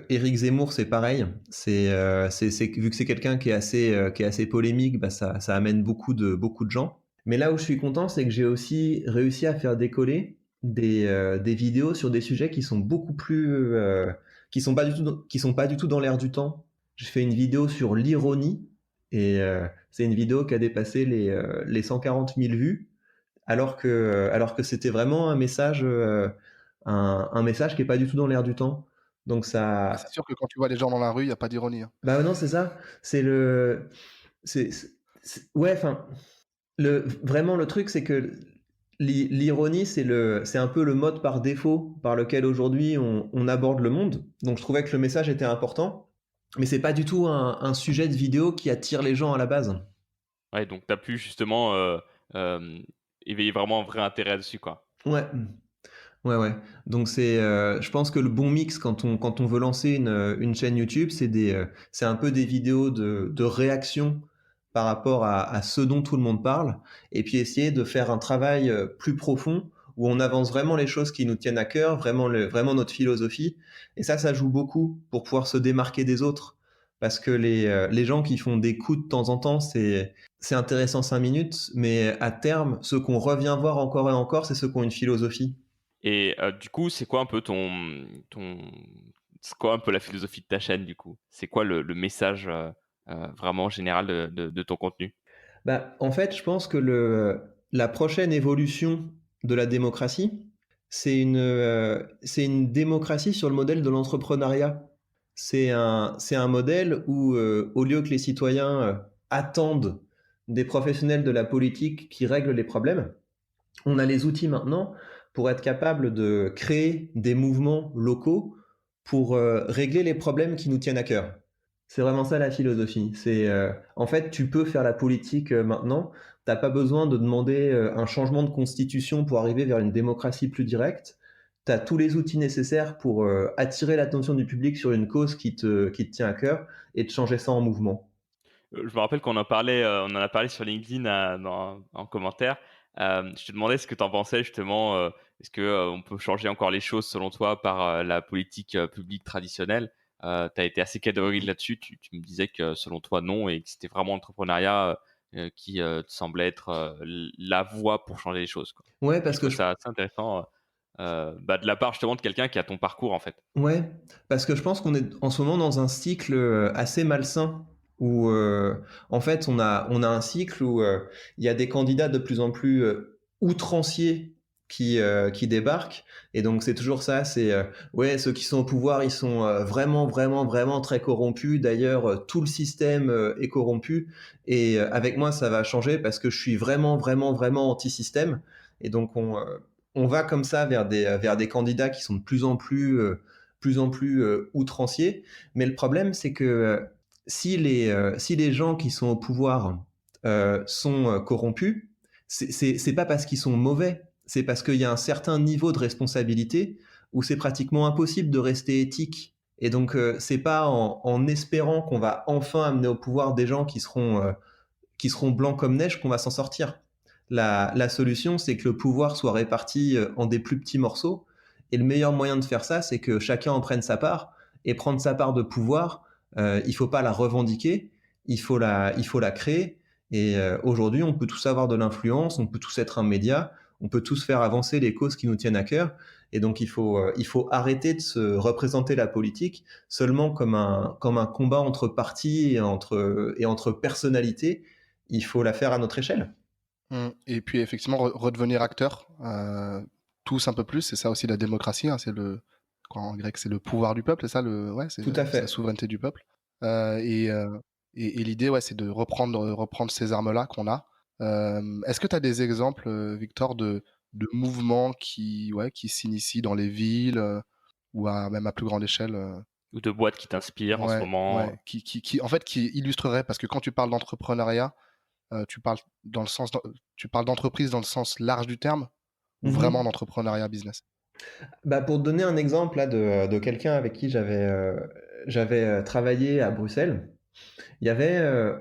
Éric Zemmour, c'est pareil. Vu que c'est quelqu'un qui est assez polémique, bah ça amène beaucoup de gens. Mais là où je suis content, c'est que j'ai aussi réussi à faire décoller des vidéos sur des sujets qui sont beaucoup plus qui sont pas du tout dans l'air du temps. J'ai fait une vidéo sur l'ironie et c'est une vidéo qui a dépassé les 140 000 vues alors que c'était vraiment un message qui est pas du tout dans l'air du temps. Donc Bah, ça, c'est sûr que quand tu vois les gens dans la rue, il n'y a pas d'ironie, hein. bah non, c'est ça. Ouais, enfin, vraiment le truc, c'est que l'ironie, c'est un peu le mode par défaut par lequel aujourd'hui on aborde le monde. Donc je trouvais que le message était important, mais c'est pas du tout un sujet de vidéo qui attire les gens à la base. Ouais, donc tu as pu justement éveiller vraiment un vrai intérêt là-dessus, quoi. Ouais. Ouais, ouais. Donc je pense que le bon mix quand on veut lancer une chaîne YouTube, c'est un peu des vidéos de réaction par rapport à ce dont tout le monde parle, et puis essayer de faire un travail plus profond où on avance vraiment les choses qui nous tiennent à cœur, vraiment notre philosophie. Et ça joue beaucoup pour pouvoir se démarquer des autres. Parce que les gens qui font des coups de temps en temps, c'est intéressant 5 minutes, mais à terme, ceux qu'on revient voir encore et encore, c'est ceux qui ont une philosophie. Et du coup, c'est quoi un peu c'est quoi un peu la philosophie de ta chaîne, du coup? C'est quoi le message, vraiment général de ton contenu? Bah, en fait, je pense que la prochaine évolution de la démocratie, c'est une démocratie sur le modèle de l'entrepreneuriat. C'est un modèle où, au lieu que les citoyens attendent des professionnels de la politique qui règlent les problèmes, on a les outils maintenant pour être capable de créer des mouvements locaux pour régler les problèmes qui nous tiennent à cœur. C'est vraiment ça la philosophie. En fait, tu peux faire la politique maintenant. T'as pas besoin de demander un changement de constitution pour arriver vers une démocratie plus directe. Tu as tous les outils nécessaires pour attirer l'attention du public sur une cause qui te tient à cœur et de changer ça en mouvement. Je me rappelle qu'on en parlait, on en a parlé sur LinkedIn, en commentaire. Je te demandais ce que tu en pensais justement, est-ce que, on peut changer encore les choses selon toi par, la politique, publique traditionnelle? Tu as été assez catégorique là-dessus. Tu me disais que selon toi non et que c'était vraiment l'entrepreneuriat, qui, te semblait être, la voie pour changer les choses, quoi. Ouais, Et je parce que trouve ça assez intéressant, de la part justement de quelqu'un qui a ton parcours, en fait. Ouais, parce que je pense qu'on est en ce moment dans un cycle assez malsain où en fait on a un cycle où il y a des candidats de plus en plus outranciers qui débarquent, et donc c'est toujours ça, c'est ouais, ceux qui sont au pouvoir ils sont vraiment vraiment vraiment très corrompus. D'ailleurs tout le système est corrompu, et avec moi ça va changer parce que je suis vraiment vraiment vraiment anti-système. Et donc on va comme ça vers des candidats qui sont de plus en plus outranciers. Mais le problème, c'est que si les gens qui sont au pouvoir sont corrompus, c'est pas parce qu'ils sont mauvais, c'est parce qu'il y a un certain niveau de responsabilité où c'est pratiquement impossible de rester éthique. Et donc, c'est pas en espérant qu'on va enfin amener au pouvoir des gens qui seront blancs comme neige qu'on va s'en sortir. La solution, c'est que le pouvoir soit réparti en des plus petits morceaux. Et le meilleur moyen de faire ça, c'est que chacun en prenne sa part. Et prendre sa part de pouvoir, il ne faut pas la revendiquer, il faut la créer. Et aujourd'hui, on peut tous avoir de l'influence, on peut tous être un média, on peut tous faire avancer les causes qui nous tiennent à cœur. Et donc, il faut arrêter de se représenter la politique seulement comme un combat entre partis et entre personnalités. Il faut la faire à notre échelle. Et puis effectivement, redevenir acteur, tous un peu plus, c'est ça aussi la démocratie, hein, c'est quoi, en grec, c'est le pouvoir du peuple, c'est ça ouais, Tout à c'est la fait. souveraineté du peuple. Euh, et euh, et l'idée, ouais, c'est de reprendre ces armes-là qu'on a. Est-ce que tu as des exemples, Victor, de mouvements ouais, qui s'initient dans les villes ou même à plus grande échelle Ou de boîtes qui t'inspirent en ce ouais, moment? ouais, en fait, qui illustrerait, parce que quand tu parles d'entrepreneuriat, tu parles tu parles d'entreprise dans le sens large du terme ou vraiment Mhm. d'entrepreneuriat business? Bah, pour te donner un exemple là, de quelqu'un avec qui j'avais travaillé à Bruxelles, il y avait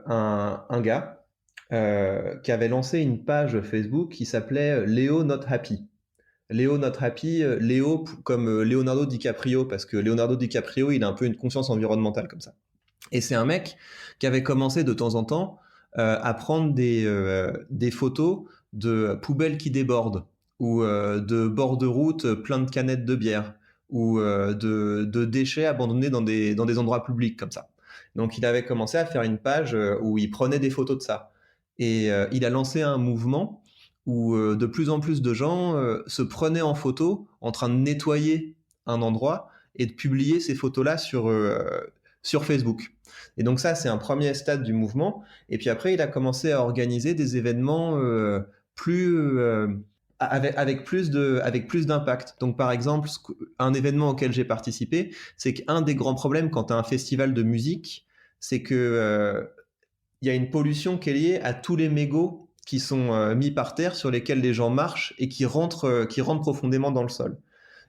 un gars qui avait lancé une page Facebook qui s'appelait Léo Not Happy. Léo Not Happy, comme Leonardo DiCaprio, parce que Leonardo DiCaprio, il a un peu une conscience environnementale comme ça. Et c'est un mec qui avait commencé de temps en temps à prendre des photos de poubelles qui débordent, ou de bords de route plein de canettes de bière, ou de déchets abandonnés dans des endroits publics comme ça. Donc il avait commencé à faire une page où il prenait des photos de ça. Et il a lancé un mouvement où de plus en plus de gens se prenaient en photo en train de nettoyer un endroit et de publier ces photos-là sur Facebook. Et donc ça, c'est un premier stade du mouvement. Et puis après, il a commencé à organiser des événements plus avec plus d'impact. Donc par exemple, un événement auquel j'ai participé, c'est qu'un des grands problèmes quand tu as un festival de musique, c'est que il y a une pollution qui est liée à tous les mégots qui sont mis par terre, sur lesquels les gens marchent et qui rentrent profondément dans le sol.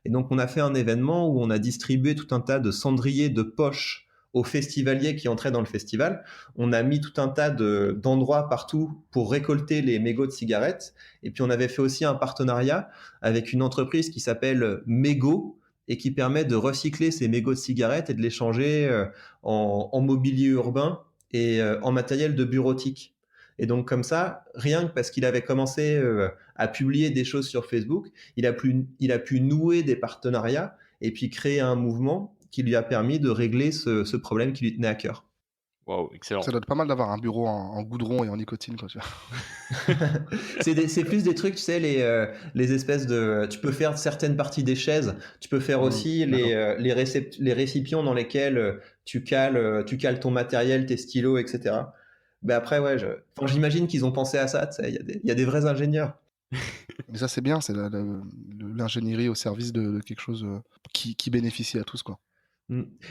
Et donc, on a fait un événement où on a distribué tout un tas de cendriers de poche aux festivaliers qui entraient dans le festival. On a mis tout un tas d'endroits partout pour récolter les mégots de cigarettes. Et puis, on avait fait aussi un partenariat avec une entreprise qui s'appelle Mégot et qui permet de recycler ces mégots de cigarettes et de les changer en mobilier urbain et en matériel de bureautique. Et donc comme ça, rien que parce qu'il avait commencé à publier des choses sur Facebook, il a pu nouer des partenariats et puis créer un mouvement qui lui a permis de régler ce problème qui lui tenait à cœur. Waouh, excellent. Ça doit être pas mal d'avoir un bureau en goudron et en nicotine, quoi, tu vois. C'est plus des trucs, tu sais, les espèces de... Tu peux faire certaines parties des chaises, tu peux faire aussi les récipients dans lesquels tu cales ton matériel, tes stylos, etc. Mais après, ouais, j'imagine qu'ils ont pensé à ça, tu sais, il y a des vrais ingénieurs. Mais ça, c'est bien, c'est l'ingénierie au service de quelque chose qui bénéficie à tous, quoi.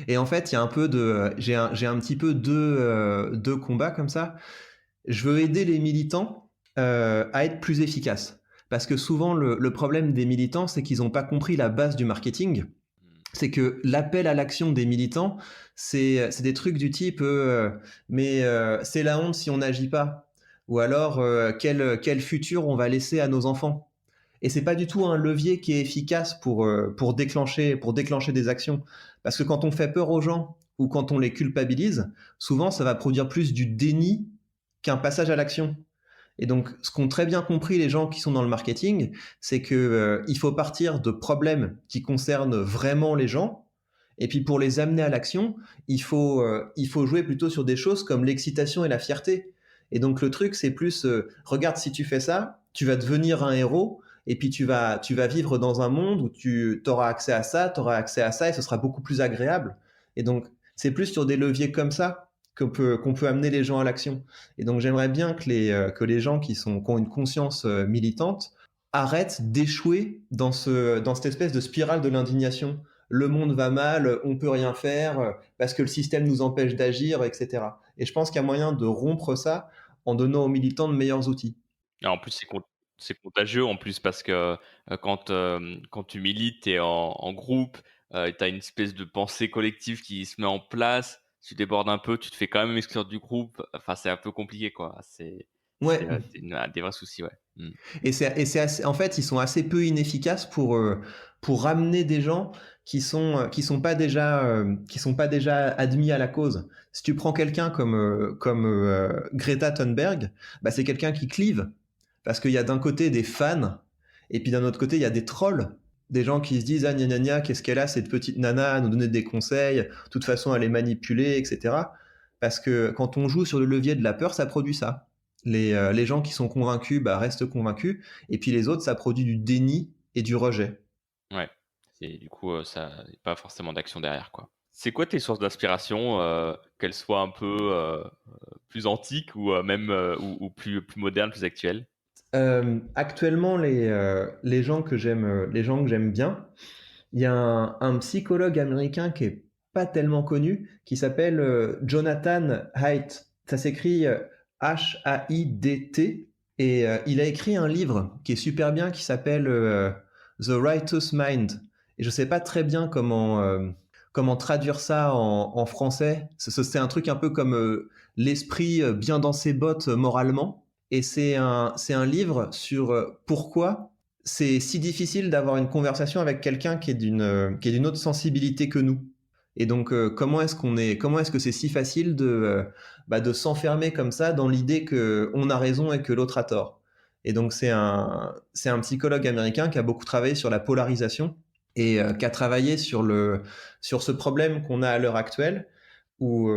Et en fait, il y a un peu j'ai un petit peu deux combats comme ça. Je veux aider les militants à être plus efficaces. Parce que souvent, le problème des militants, c'est qu'ils n'ont pas compris la base du marketing. C'est que l'appel à l'action des militants, c'est des trucs du type c'est la honte si on n'agit pas. Ou alors, quel futur on va laisser à nos enfants. Et c'est pas du tout un levier qui est efficace pour déclencher des actions. Parce que quand on fait peur aux gens ou quand on les culpabilise, souvent ça va produire plus du déni qu'un passage à l'action. Et donc, ce qu'ont très bien compris les gens qui sont dans le marketing, c'est que il faut partir de problèmes qui concernent vraiment les gens. Et puis pour les amener à l'action, il faut jouer plutôt sur des choses comme l'excitation et la fierté. Et donc le truc, c'est plus, regarde, si tu fais ça, tu vas devenir un héros. Et puis tu vas vivre dans un monde où tu auras accès à ça, et ce sera beaucoup plus agréable. Et donc, c'est plus sur des leviers comme ça qu'on peut amener les gens à l'action. Et donc, j'aimerais bien que les gens qui ont une conscience militante arrêtent d'échouer dans cette espèce de spirale de l'indignation. Le monde va mal, on peut rien faire, parce que le système nous empêche d'agir, etc. Et je pense qu'il y a moyen de rompre ça en donnant aux militants de meilleurs outils. Et en plus, c'est contagieux en plus parce que quand tu milites, tu es en groupe, tu as une espèce de pensée collective qui se met en place. Tu débordes un peu, tu te fais quand même exclure du groupe. Enfin, c'est un peu compliqué, quoi. C'est Ouais. des vrais soucis, ouais. Et en fait, ils sont assez peu inefficaces pour ramener des gens qui sont pas déjà admis à la cause. Si tu prends quelqu'un comme Greta Thunberg, bah, c'est quelqu'un qui clive parce qu'il y a d'un côté des fans et puis d'un autre côté il y a des trolls, des gens qui se disent ah gna gna gna, qu'est-ce qu'elle a cette petite nana à nous donner des conseils, de toute façon elle est manipulée, etc. Parce que quand on joue sur le levier de la peur, ça produit ça. Les gens qui sont convaincus restent convaincus, et puis les autres, ça produit du déni et du rejet. Ouais. Et du coup, ça n'est pas forcément d'action derrière, quoi. C'est quoi tes sources d'inspiration, qu'elles soient un peu plus antiques ou même ou plus modernes, plus actuelles? Actuellement, les gens que j'aime bien, il y a un psychologue américain qui est pas tellement connu, qui s'appelle Jonathan Haidt. Ça s'écrit Haidt, et il a écrit un livre qui est super bien, qui s'appelle The Righteous Mind. Et je sais pas très bien comment traduire ça en français. C'est un truc un peu comme l'esprit bien dans ses bottes moralement. Et c'est un livre sur pourquoi c'est si difficile d'avoir une conversation avec quelqu'un qui est d'une autre sensibilité que nous. Et donc, comment est-ce que c'est si facile de s'enfermer comme ça dans l'idée qu'on a raison et que l'autre a tort. Et donc, c'est un psychologue américain qui a beaucoup travaillé sur la polarisation et qui a travaillé sur ce problème qu'on a à l'heure actuelle, où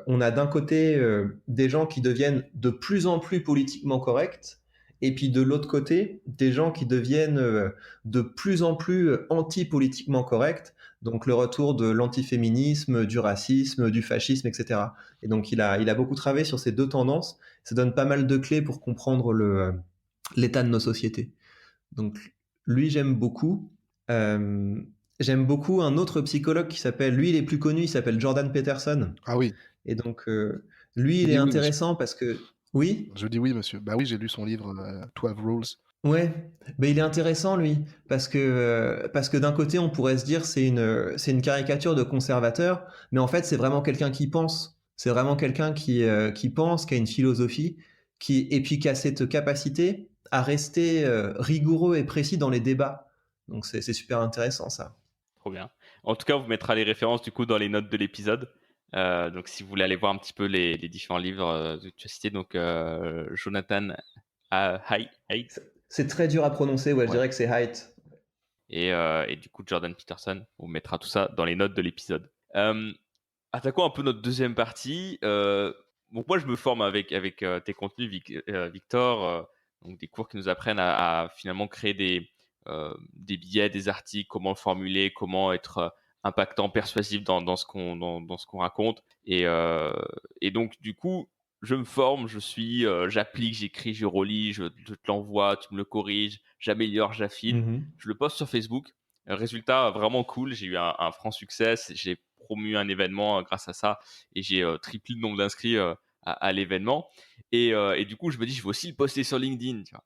on a d'un côté des gens qui deviennent de plus en plus politiquement corrects, et puis de l'autre côté, des gens qui deviennent de plus en plus anti-politiquement corrects, donc le retour de l'antiféminisme, du racisme, du fascisme, etc. Et donc il a beaucoup travaillé sur ces deux tendances, ça donne pas mal de clés pour comprendre l'état de nos sociétés. Donc lui, j'aime beaucoup. J'aime beaucoup un autre psychologue qui s'appelle, lui il est plus connu, il s'appelle Jordan Peterson. Ah oui. Et donc lui il est intéressant parce que Oui? Je dis oui, monsieur. Bah oui, j'ai lu son livre 12 Rules. Ouais, mais il est intéressant lui, parce que d'un côté on pourrait se dire c'est une caricature de conservateur, mais en fait c'est vraiment quelqu'un qui pense. C'est vraiment quelqu'un qui pense, qui a une philosophie, et puis qui a cette capacité à rester rigoureux et précis dans les débats. Donc c'est super intéressant ça. Trop bien. En tout cas, on vous mettra les références du coup dans les notes de l'épisode. Donc, si vous voulez aller voir un petit peu les différents livres que tu as cités, donc Jonathan Haidt C'est très dur à prononcer, ouais, je ouais. dirais que c'est Height. Et du coup Jordan Peterson, on vous mettra tout ça dans les notes de l'épisode. Attaquons un peu notre deuxième partie. Donc moi, je me forme avec tes contenus, Victor, donc des cours qui nous apprennent à finalement créer des billets, des articles, comment le formuler, comment être impactant, persuasif dans ce qu'on raconte. Et donc, du coup, je me forme, j'applique, j'écris, je relis, je te l'envoie, tu me le corriges, j'améliore, j'affine. Mhm. Je le poste sur Facebook. Résultat vraiment cool, j'ai eu un franc succès, j'ai promu un événement grâce à ça et j'ai triplé le nombre d'inscrits à l'événement. Et du coup, je me dis, je vais aussi le poster sur LinkedIn. Tu vois.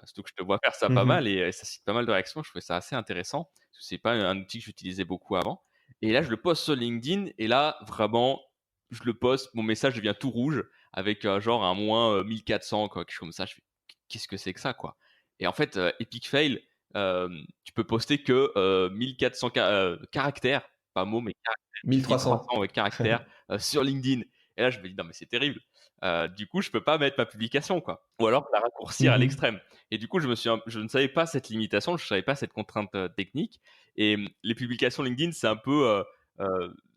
Surtout que je te vois faire ça pas mal Mhm. et ça cite pas mal de réactions. Je trouvais ça assez intéressant parce que c'est pas un outil que j'utilisais beaucoup avant. Et là, je le poste sur LinkedIn et là, vraiment, je le poste, mon message devient tout rouge avec genre un moins 1400, quoi, quelque chose comme ça. Je fais, qu'est-ce que c'est que ça, quoi? Et en fait, Epic Fail, tu peux poster que 1400 caractères, pas mots, mais 1300. 1300 ouais, caractères sur LinkedIn. Et là, je me dis, non, mais c'est terrible. Du coup, je peux pas mettre ma publication, quoi. Ou alors la raccourcir à Mhm. l'extrême. Et du coup, je ne savais pas cette limitation, je ne savais pas cette contrainte technique. Et les publications LinkedIn, c'est un peu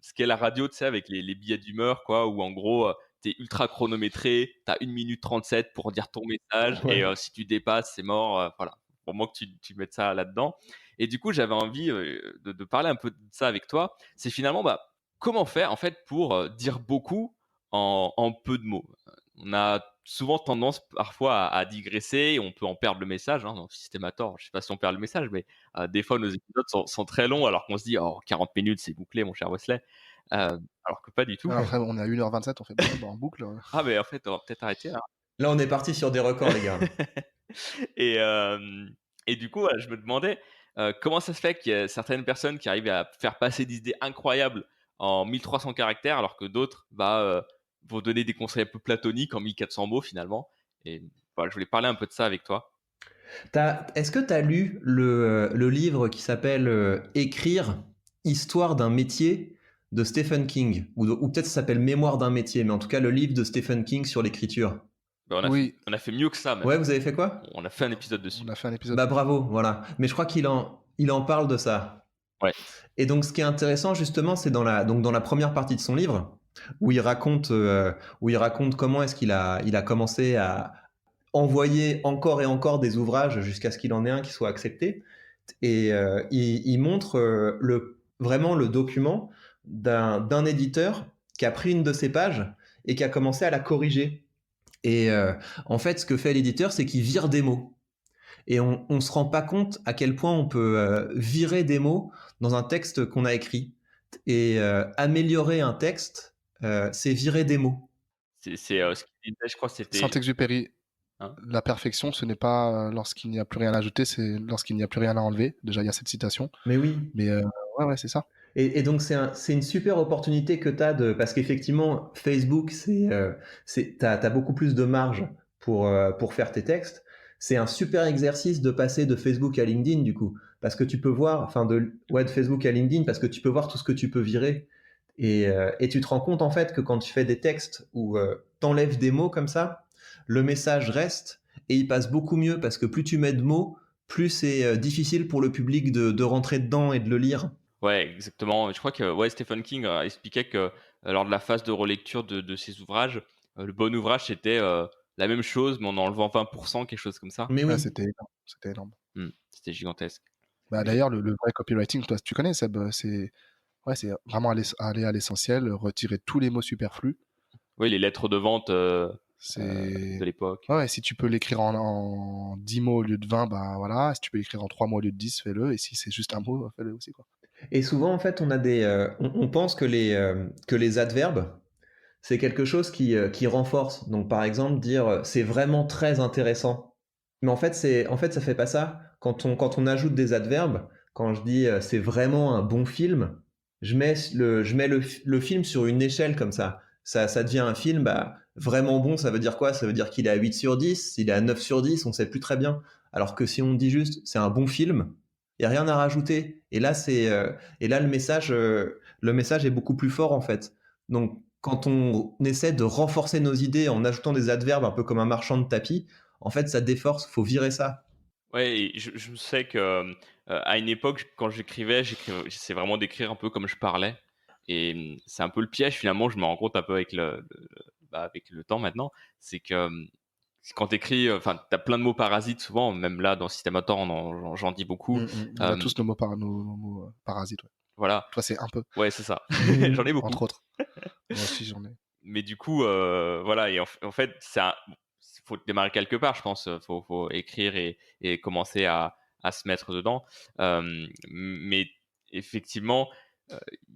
ce qu'est la radio, tu sais, avec les billets d'humeur, quoi, où en gros, tu es ultra chronométré, tu as 1 minute 37 pour dire ton message, et Ouais. si tu dépasses, c'est mort. Voilà. Pour moi, que tu mettes ça là-dedans. Et du coup, j'avais envie de parler un peu de ça avec toi. C'est finalement, bah, comment faire en fait pour dire beaucoup en peu de mots. On a souvent tendance parfois à digresser, et on peut en perdre le message. Dans Systémator, je ne sais pas si on perd le message, mais des fois nos épisodes sont très longs alors qu'on se dit oh 40 minutes c'est bouclé mon cher Wesley, alors que pas du tout. Après, on est à 1h27, on fait en boucle. Ah mais en fait on va peut-être arrêter là. Là on est parti sur des records les gars. et, et du coup, je me demandais comment ça se fait qu'il y a certaines personnes qui arrivent à faire passer des idées incroyables en 1300 caractères, alors que d'autres vont donner des conseils un peu platoniques en 1400 mots finalement. Et voilà, je voulais parler un peu de ça avec toi. Est-ce que tu as lu le livre qui s'appelle Écrire, Histoire d'un métier de Stephen King? Ou peut-être ça s'appelle Mémoire d'un métier, mais en tout cas le livre de Stephen King sur l'écriture. Ben, Oui, on a fait mieux que ça même. Ouais, vous avez fait quoi? On a fait un épisode dessus. on a fait un épisode. Bah bravo, voilà. Mais je crois il en parle de ça. Ouais. Et donc ce qui est intéressant justement, c'est donc dans la première partie de son livre, où il raconte comment est-ce il a commencé à envoyer encore et encore des ouvrages jusqu'à ce qu'il en ait un qui soit accepté. Et il montre vraiment le document d'un éditeur qui a pris une de ses pages et qui a commencé à la corriger. Et en fait, ce que fait l'éditeur, c'est qu'il vire des mots. Et on ne se rend pas compte à quel point on peut virer des mots dans un texte qu'on a écrit. Et améliorer un texte, c'est virer des mots. C'est ce qu'il disait, je crois que c'était. Saint-Exupéry, Hein. la perfection, ce n'est pas lorsqu'il n'y a plus rien à ajouter, c'est lorsqu'il n'y a plus rien à enlever. Déjà, il y a cette citation. Mais oui. Mais ouais, c'est ça. Et donc c'est une super opportunité que tu as parce qu'effectivement Facebook t'as beaucoup plus de marge pour faire tes textes. C'est un super exercice de passer de Facebook à LinkedIn du coup parce que tu peux voir de Facebook à LinkedIn parce que tu peux voir tout ce que tu peux virer et tu te rends compte en fait que quand tu fais des textes où t'enlèves des mots comme ça, le message reste et il passe beaucoup mieux parce que plus tu mets de mots, plus c'est difficile pour le public de rentrer dedans et de le lire. Ouais, exactement. Je crois que ouais, Stephen King expliquait que lors de la phase de relecture de ses ouvrages, le bon ouvrage c'était la même chose, mais en enlevant 20%, quelque chose comme ça. Mais Ouais, oui. c'était énorme. C'était énorme. C'était gigantesque. Bah, d'ailleurs, le vrai copywriting, toi, tu connais, Seb, c'est vraiment aller à l'essentiel, retirer tous les mots superflus. Oui, les lettres de vente C'est de l'époque. ouais, si tu peux l'écrire en 10 mots au lieu de 20, bah voilà. Si tu peux l'écrire en 3 mots au lieu de 10, fais-le. Et si c'est juste un mot, fais-le aussi, quoi. Et souvent, en fait, on pense que les adverbes, c'est quelque chose qui renforce. Donc, par exemple, dire c'est vraiment très intéressant. Mais en fait, ça fait pas ça. Quand on ajoute des adverbes, quand je dis c'est vraiment un bon film, je mets le film sur une échelle comme ça. Ça devient un film vraiment bon. Ça veut dire quoi? Ça veut dire qu'il est à 8 sur 10, il est à 9 sur 10, on sait plus très bien. Alors que si on dit juste c'est un bon film, il n'y a rien à rajouter. Et là le message est beaucoup plus fort en fait. Donc, quand on essaie de renforcer nos idées en ajoutant des adverbes un peu comme un marchand de tapis, en fait, ça déforce. Faut virer ça. Ouais, et je sais que à une époque, quand j'essayais vraiment d'écrire un peu comme je parlais. Et c'est un peu le piège, finalement, je me rends compte un peu avec avec le temps maintenant. C'est que quand tu écris, enfin, tu as plein de mots parasites souvent, même là, dans Systemator, j'en dis beaucoup. On a tous nos mots parasites. Ouais. Voilà. Toi, c'est un peu. Ouais, c'est ça. J'en ai beaucoup. Entre autres. Moi aussi, j'en ai. Mais du coup, voilà, et en fait, faut démarrer quelque part, je pense. Faut écrire et commencer à se mettre dedans. Mais effectivement,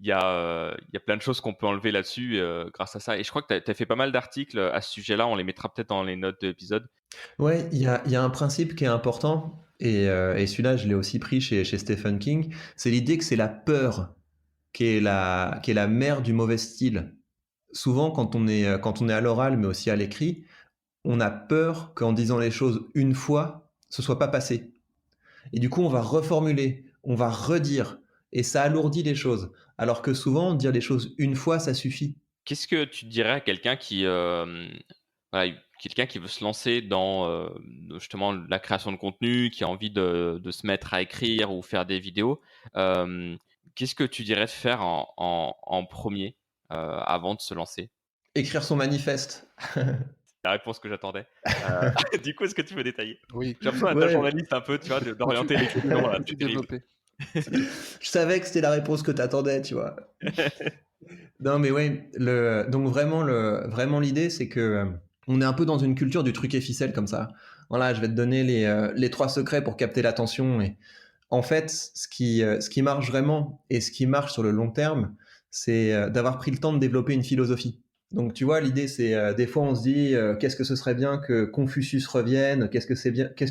il y a plein de choses qu'on peut enlever là-dessus grâce à ça. Et je crois que tu as fait pas mal d'articles à ce sujet-là. On les mettra peut-être dans les notes de l'épisode. Ouais, il y a un principe qui est important, et celui-là, je l'ai aussi pris chez Stephen King. C'est l'idée que c'est la peur qui est la mère du mauvais style. Souvent, quand on est à l'oral, mais aussi à l'écrit, on a peur qu'en disant les choses une fois, ce soit pas passé. Et du coup, on va reformuler, on va redire, et ça alourdit les choses. Alors que souvent, dire les choses une fois, ça suffit. Qu'est-ce que tu dirais à quelqu'un qui veut se lancer dans justement la création de contenu, qui a envie de se mettre à écrire ou faire des vidéos? Qu'est-ce que tu dirais de faire en premier avant de se lancer? Écrire son manifeste. La réponse que j'attendais. Du coup, est-ce que tu veux détailler? Oui. J'ai l'impression d'être un journaliste un peu, tu vois, d'orienter les questions. Là, Tu c'est terrible. développer. Je savais que c'était la réponse que t'attendais, tu vois. Non, mais ouais, donc vraiment l'idée, c'est que on est un peu dans une culture du truc et ficelle comme ça. Voilà, je vais te donner les 3 secrets pour capter l'attention. Et en fait, ce qui marche vraiment et ce qui marche sur le long terme, c'est d'avoir pris le temps de développer une philosophie. Donc, tu vois, l'idée, c'est des fois, on se dit, qu'est-ce que ce serait bien que Confucius revienne, qu'est-ce que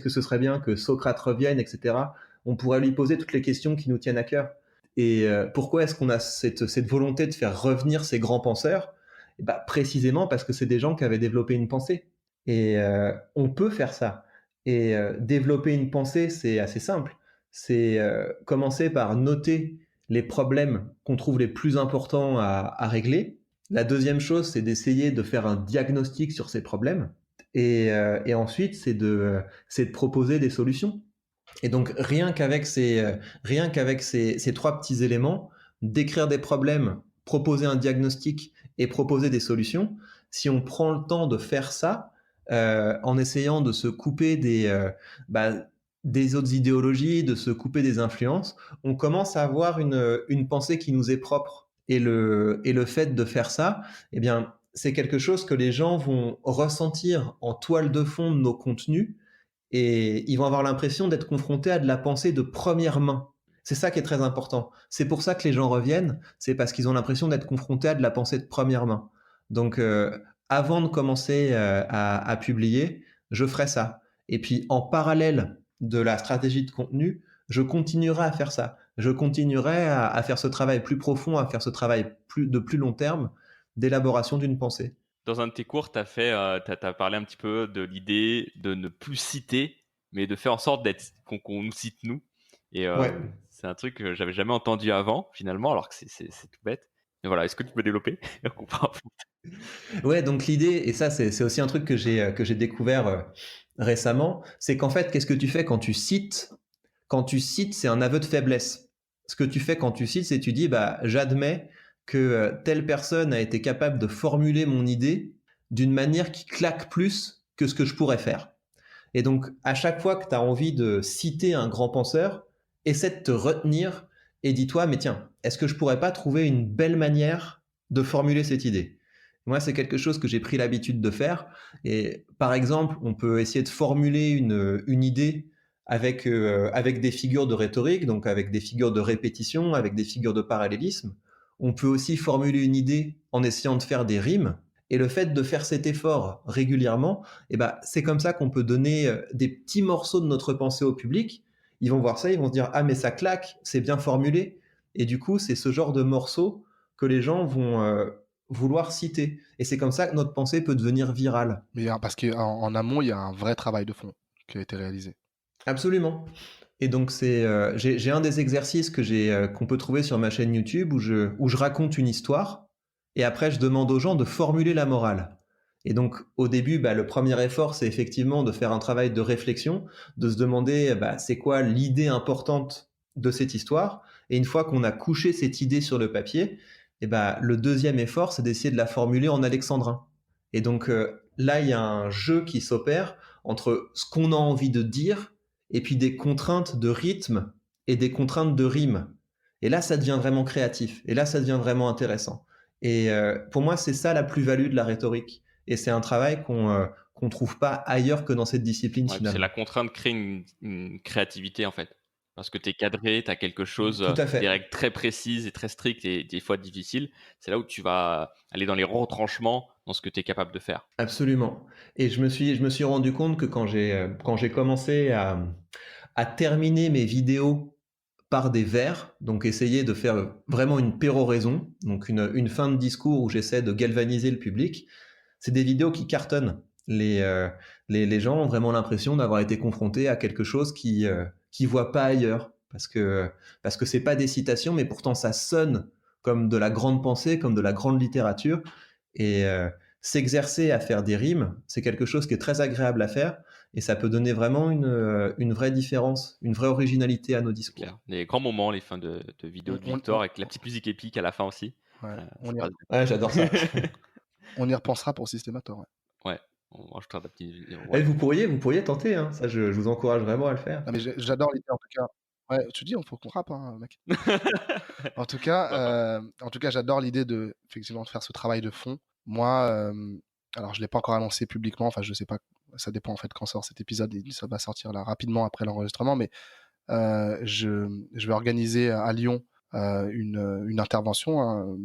ce serait bien que Socrate revienne, etc. On pourrait lui poser toutes les questions qui nous tiennent à cœur. Et pourquoi est-ce qu'on a cette volonté de faire revenir ces grands penseurs? Et bah, précisément parce que c'est des gens qui avaient développé une pensée. Et on peut faire ça. Et développer une pensée, c'est assez simple. C'est commencer par noter les problèmes qu'on trouve les plus importants à régler. La deuxième chose, c'est d'essayer de faire un diagnostic sur ces problèmes. Et ensuite, c'est de proposer des solutions. Et donc, rien qu'avec ces 3 petits éléments, décrire des problèmes, proposer un diagnostic et proposer des solutions, si on prend le temps de faire ça, en essayant de se couper des autres idéologies, de se couper des influences, on commence à avoir une pensée qui nous est propre. Et le fait de faire ça, eh bien, c'est quelque chose que les gens vont ressentir en toile de fond de nos contenus, et ils vont avoir l'impression d'être confrontés à de la pensée de première main. C'est ça qui est très important. C'est pour ça que les gens reviennent, c'est parce qu'ils ont l'impression d'être confrontés à de la pensée de première main. Donc, avant de commencer à publier, je ferai ça. Et puis, en parallèle de la stratégie de contenu, je continuerai à faire ça. Je continuerai à faire ce travail plus profond, à faire ce travail de plus long terme d'élaboration d'une pensée. Dans un de tes cours, t'as parlé un petit peu de l'idée de ne plus citer, mais de faire en sorte qu'on nous cite nous. Et Ouais. c'est un truc que j'avais jamais entendu avant, finalement, alors que c'est tout bête. Et voilà, est-ce que tu peux développer? Ouais, donc l'idée, et ça c'est aussi un truc que j'ai découvert récemment, c'est qu'en fait, qu'est-ce que tu fais quand tu cites? Quand tu cites, c'est un aveu de faiblesse. Ce que tu fais quand tu cites, c'est tu dis, bah, j'admets que telle personne a été capable de formuler mon idée d'une manière qui claque plus que ce que je pourrais faire. Et donc, à chaque fois que tu as envie de citer un grand penseur, essaie de te retenir et dis-toi, mais tiens, est-ce que je pourrais pas trouver une belle manière de formuler cette idée? Moi, c'est quelque chose que j'ai pris l'habitude de faire. Et par exemple, on peut essayer de formuler une idée avec des figures de rhétorique, donc avec des figures de répétition, avec des figures de parallélisme. on peut aussi formuler une idée en essayant de faire des rimes. Et le fait de faire cet effort régulièrement, c'est comme ça qu'on peut donner des petits morceaux de notre pensée au public. Ils vont voir ça, ils vont se dire « Ah, mais ça claque, c'est bien formulé ». Et du coup, c'est ce genre de morceaux que les gens vont vouloir citer. Et c'est comme ça que notre pensée peut devenir virale. Mais parce qu'en amont, il y a un vrai travail de fond qui a été réalisé. Absolument. Et donc, j'ai un des exercices qu'on peut trouver sur ma chaîne YouTube où je raconte une histoire et après, je demande aux gens de formuler la morale. Et donc, au début, le premier effort, c'est effectivement de faire un travail de réflexion, de se demander c'est quoi l'idée importante de cette histoire. Et une fois qu'on a couché cette idée sur le papier, le deuxième effort, c'est d'essayer de la formuler en alexandrin. Et donc, là, il y a un jeu qui s'opère entre ce qu'on a envie de dire et puis des contraintes de rythme et des contraintes de rime. Et là, ça devient vraiment créatif. Et là, ça devient vraiment intéressant. Et pour moi, c'est ça la plus-value de la rhétorique. Et c'est un travail qu'on trouve pas ailleurs que dans cette discipline, Ouais, finalement. c'est la contrainte crée une créativité, en fait. Parce que tu es cadré, tu as quelque chose, Tout à fait. des règles très précises et très strictes et des fois difficiles. C'est là où tu vas aller dans les retranchements dans ce que tu es capable de faire. Absolument. Et je me suis rendu compte que quand j'ai commencé à terminer mes vidéos par des vers, donc essayer de faire vraiment une péroraison, donc une fin de discours où j'essaie de galvaniser le public, c'est des vidéos qui cartonnent. Les gens ont vraiment l'impression d'avoir été confrontés à quelque chose qu'ils voient pas ailleurs, parce que c'est pas des citations, mais pourtant ça sonne comme de la grande pensée, comme de la grande littérature, et s'exercer à faire des rimes, c'est quelque chose qui est très agréable à faire, et ça peut donner vraiment une vraie différence, une vraie originalité à nos discours. Clair. Les grands moments, les fins de vidéos de On- Victor on- avec la petite musique épique à la fin aussi. Ouais, on, Ça y, passe Ouais, j'adore ça. on y repensera pour Systemator. Ouais. bien. Ouais, on rajoutera des petits. Et Ouais. vous pourriez tenter, hein. Ça, je vous encourage vraiment à le faire. Non, mais j'adore l'idée en tout cas. Ouais, tu dis, il faut qu'on rappe, hein, mec. En tout cas, j'adore l'idée de effectivement de faire ce travail de fond. Moi, alors je l'ai pas encore annoncé publiquement. Enfin, je sais pas. Ça dépend en fait quand sort cet épisode. Ça va sortir là rapidement après l'enregistrement, mais je vais organiser à Lyon une intervention, hein,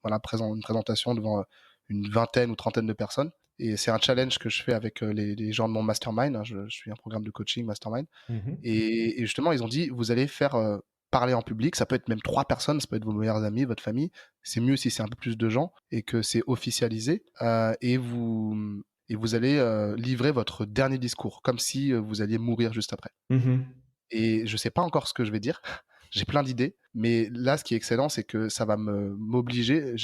voilà, une présentation devant une vingtaine ou trentaine de personnes. Et c'est un challenge que je fais avec les gens de mon mastermind. Hein. Je suis un programme de coaching mastermind. Mhm. Et justement, ils ont dit, vous allez faire parler en public. Ça peut être même 3 personnes, ça peut être vos meilleurs amis, votre famille. C'est mieux si c'est un peu plus de gens et que c'est officialisé. Et vous allez livrer votre dernier discours, comme si vous alliez mourir juste après. Mhm. Et je sais pas encore ce que je vais dire. J'ai plein d'idées, mais là, ce qui est excellent, c'est que ça va m'obliger.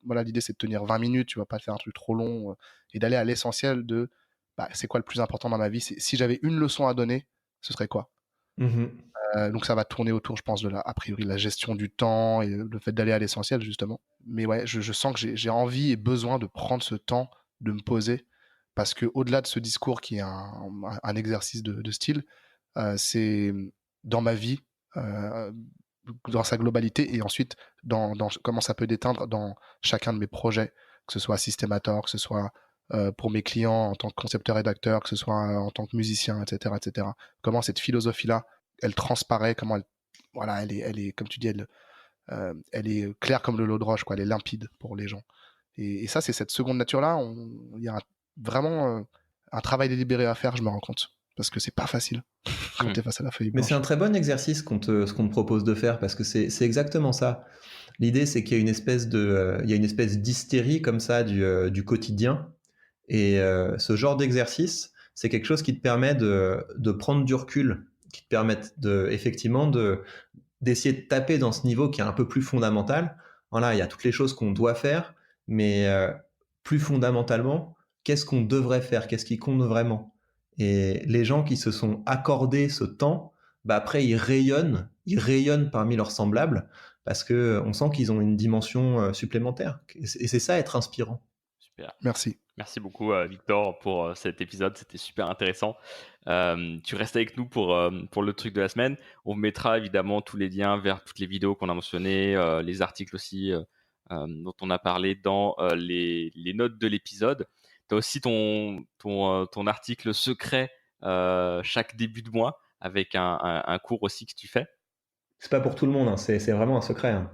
Voilà, l'idée, c'est de tenir 20 minutes. Tu vas pas faire un truc trop long et d'aller à l'essentiel de c'est quoi le plus important dans ma vie. Si j'avais une leçon à donner, ce serait quoi? Mhm. Donc ça va tourner autour, je pense, a priori, la gestion du temps et le fait d'aller à l'essentiel, justement. Mais ouais, je sens que j'ai envie et besoin de prendre ce temps, de me poser, parce que au-delà de ce discours qui est un exercice de style, c'est dans ma vie, euh, dans sa globalité, et ensuite dans comment ça peut déteindre dans chacun de mes projets, que ce soit Systemator, que ce soit pour mes clients en tant que concepteur-rédacteur, que ce soit en tant que musicien, etc., etc. Comment cette philosophie-là, elle transparaît, comment voilà, elle est, comme tu dis, elle est claire comme le lot de roche, quoi, elle est limpide pour les gens. Et ça, c'est cette seconde nature-là, il y a vraiment un travail délibéré à faire, je me rends compte. Parce que c'est pas facile quand tu es face à la feuille Mais blanche. c'est un très bon exercice ce qu'on te propose de faire, parce que c'est exactement ça. L'idée, c'est qu'il y a une espèce d'hystérie comme ça du quotidien. Et ce genre d'exercice, c'est quelque chose qui te permet de prendre du recul, qui te permet effectivement d'essayer de taper dans ce niveau qui est un peu plus fondamental. Voilà, il y a toutes les choses qu'on doit faire, mais plus fondamentalement, qu'est-ce qu'on devrait faire? Qu'est-ce qui compte vraiment? Et les gens qui se sont accordés ce temps, après ils rayonnent parmi leurs semblables, parce qu'on sent qu'ils ont une dimension supplémentaire. Et c'est ça être inspirant. Super. Merci. Merci beaucoup, Victor, pour cet épisode. C'était super intéressant. Tu restes avec nous pour le truc de la semaine. On vous mettra évidemment tous les liens vers toutes les vidéos qu'on a mentionnées, les articles aussi dont on a parlé dans les notes de l'épisode. Tu as aussi ton article secret chaque début de mois avec un cours aussi que tu fais. C'est pas pour tout le monde, hein, c'est vraiment un secret. Hein.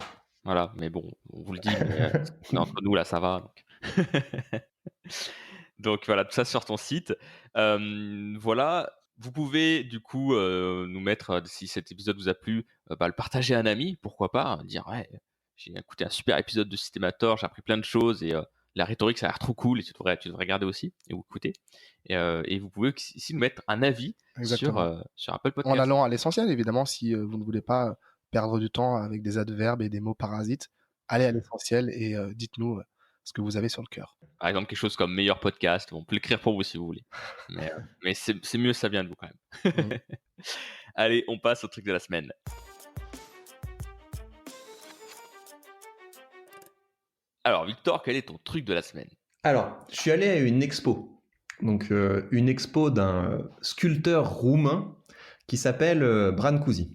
Voilà, mais bon, on vous le dit, mais on est entre nous là, ça va. Donc voilà, tout ça sur ton site. Voilà, vous pouvez du coup nous mettre, si cet épisode vous a plu, le partager à un ami, pourquoi pas, hein, dire ouais, j'ai écouté un super épisode de Systemator, j'ai appris plein de choses et la rhétorique ça a l'air trop cool et tu devrais regarder aussi et vous écouter. Et vous pouvez aussi nous mettre un avis Exactement. sur Apple En Podcast. allant à l'essentiel, évidemment, si vous ne voulez pas perdre du temps avec des adverbes et des mots parasites, allez à l'essentiel et dites-nous ce que vous avez sur le cœur. Par exemple, quelque chose comme meilleur podcast, on peut l'écrire pour vous si vous voulez. Mais c'est mieux, ça vient de vous quand même. Mhm. Allez, on passe au truc de la semaine. Alors, Victor, quel est ton truc de la semaine? Alors, je suis allé à une expo. Donc, une expo d'un sculpteur roumain qui s'appelle Brancusi.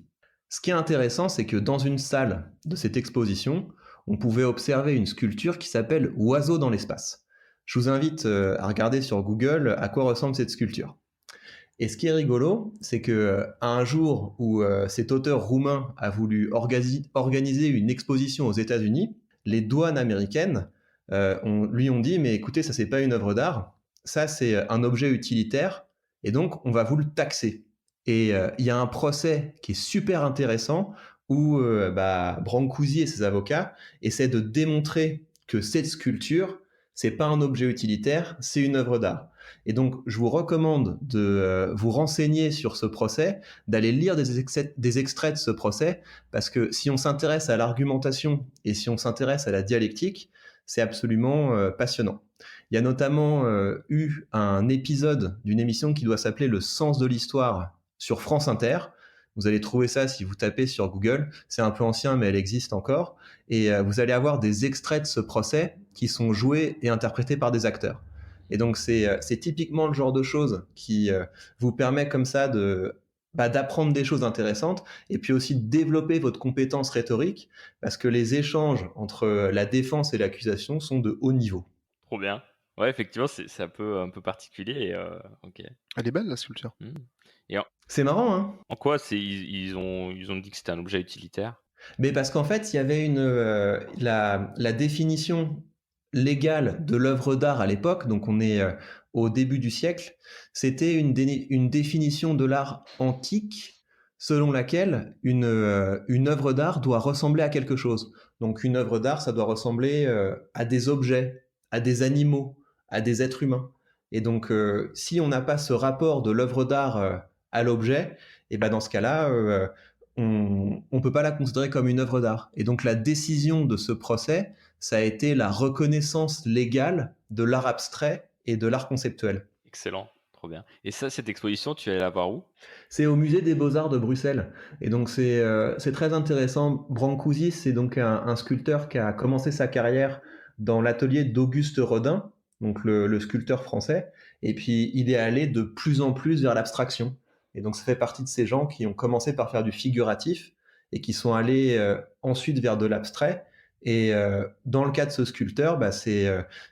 Ce qui est intéressant, c'est que dans une salle de cette exposition, on pouvait observer une sculpture qui s'appelle Oiseau dans l'espace. Je vous invite à regarder sur Google à quoi ressemble cette sculpture. Et ce qui est rigolo, c'est que un jour où cet auteur roumain a voulu organiser une exposition aux États-Unis, les douanes américaines lui ont dit mais écoutez, ça c'est pas une œuvre d'art, ça c'est un objet utilitaire et donc on va vous le taxer. Et il y a un procès qui est super intéressant où Brancusi et ses avocats essaient de démontrer que cette sculpture c'est pas un objet utilitaire, c'est une œuvre d'art. Et donc, je vous recommande de vous renseigner sur ce procès, d'aller lire des extraits de ce procès, parce que si on s'intéresse à l'argumentation et si on s'intéresse à la dialectique, c'est absolument passionnant. Il y a notamment eu un épisode d'une émission qui doit s'appeler Le sens de l'histoire sur France Inter. Vous allez trouver ça si vous tapez sur Google. C'est un peu ancien, mais elle existe encore. Et vous allez avoir des extraits de ce procès qui sont joués et interprétés par des acteurs. Et donc, c'est typiquement le genre de choses qui vous permet comme ça d'apprendre des choses intéressantes et puis aussi de développer votre compétence rhétorique parce que les échanges entre la défense et l'accusation sont de haut niveau. Trop bien. Ouais, effectivement, c'est un peu particulier. Ok. Elle est belle, la sculpture. Et C'est marrant, hein? en quoi ils ont dit que c'était un objet utilitaire? Mais parce qu'en fait, il y avait la définition légale de l'œuvre d'art à l'époque, donc on est au début du siècle, c'était une définition de l'art antique selon laquelle une œuvre d'art doit ressembler à quelque chose. Donc une œuvre d'art, ça doit ressembler à des objets, à des animaux, à des êtres humains. Et donc si on n'a pas ce rapport de l'œuvre d'art à l'objet, et ben dans ce cas-là, on ne peut pas la considérer comme une œuvre d'art. Et donc la décision de ce procès, ça a été la reconnaissance légale de l'art abstrait et de l'art conceptuel. Excellent, trop bien. Et ça, cette exposition, tu allais la voir où? C'est au musée des Beaux-Arts de Bruxelles. Et donc c'est très intéressant. Brancusi, c'est donc un sculpteur qui a commencé sa carrière dans l'atelier d'Auguste Rodin, donc le sculpteur français. Et puis il est allé de plus en plus vers l'abstraction. Et donc ça fait partie de ces gens qui ont commencé par faire du figuratif et qui sont allés ensuite vers de l'abstrait. Et dans le cas de ce sculpteur,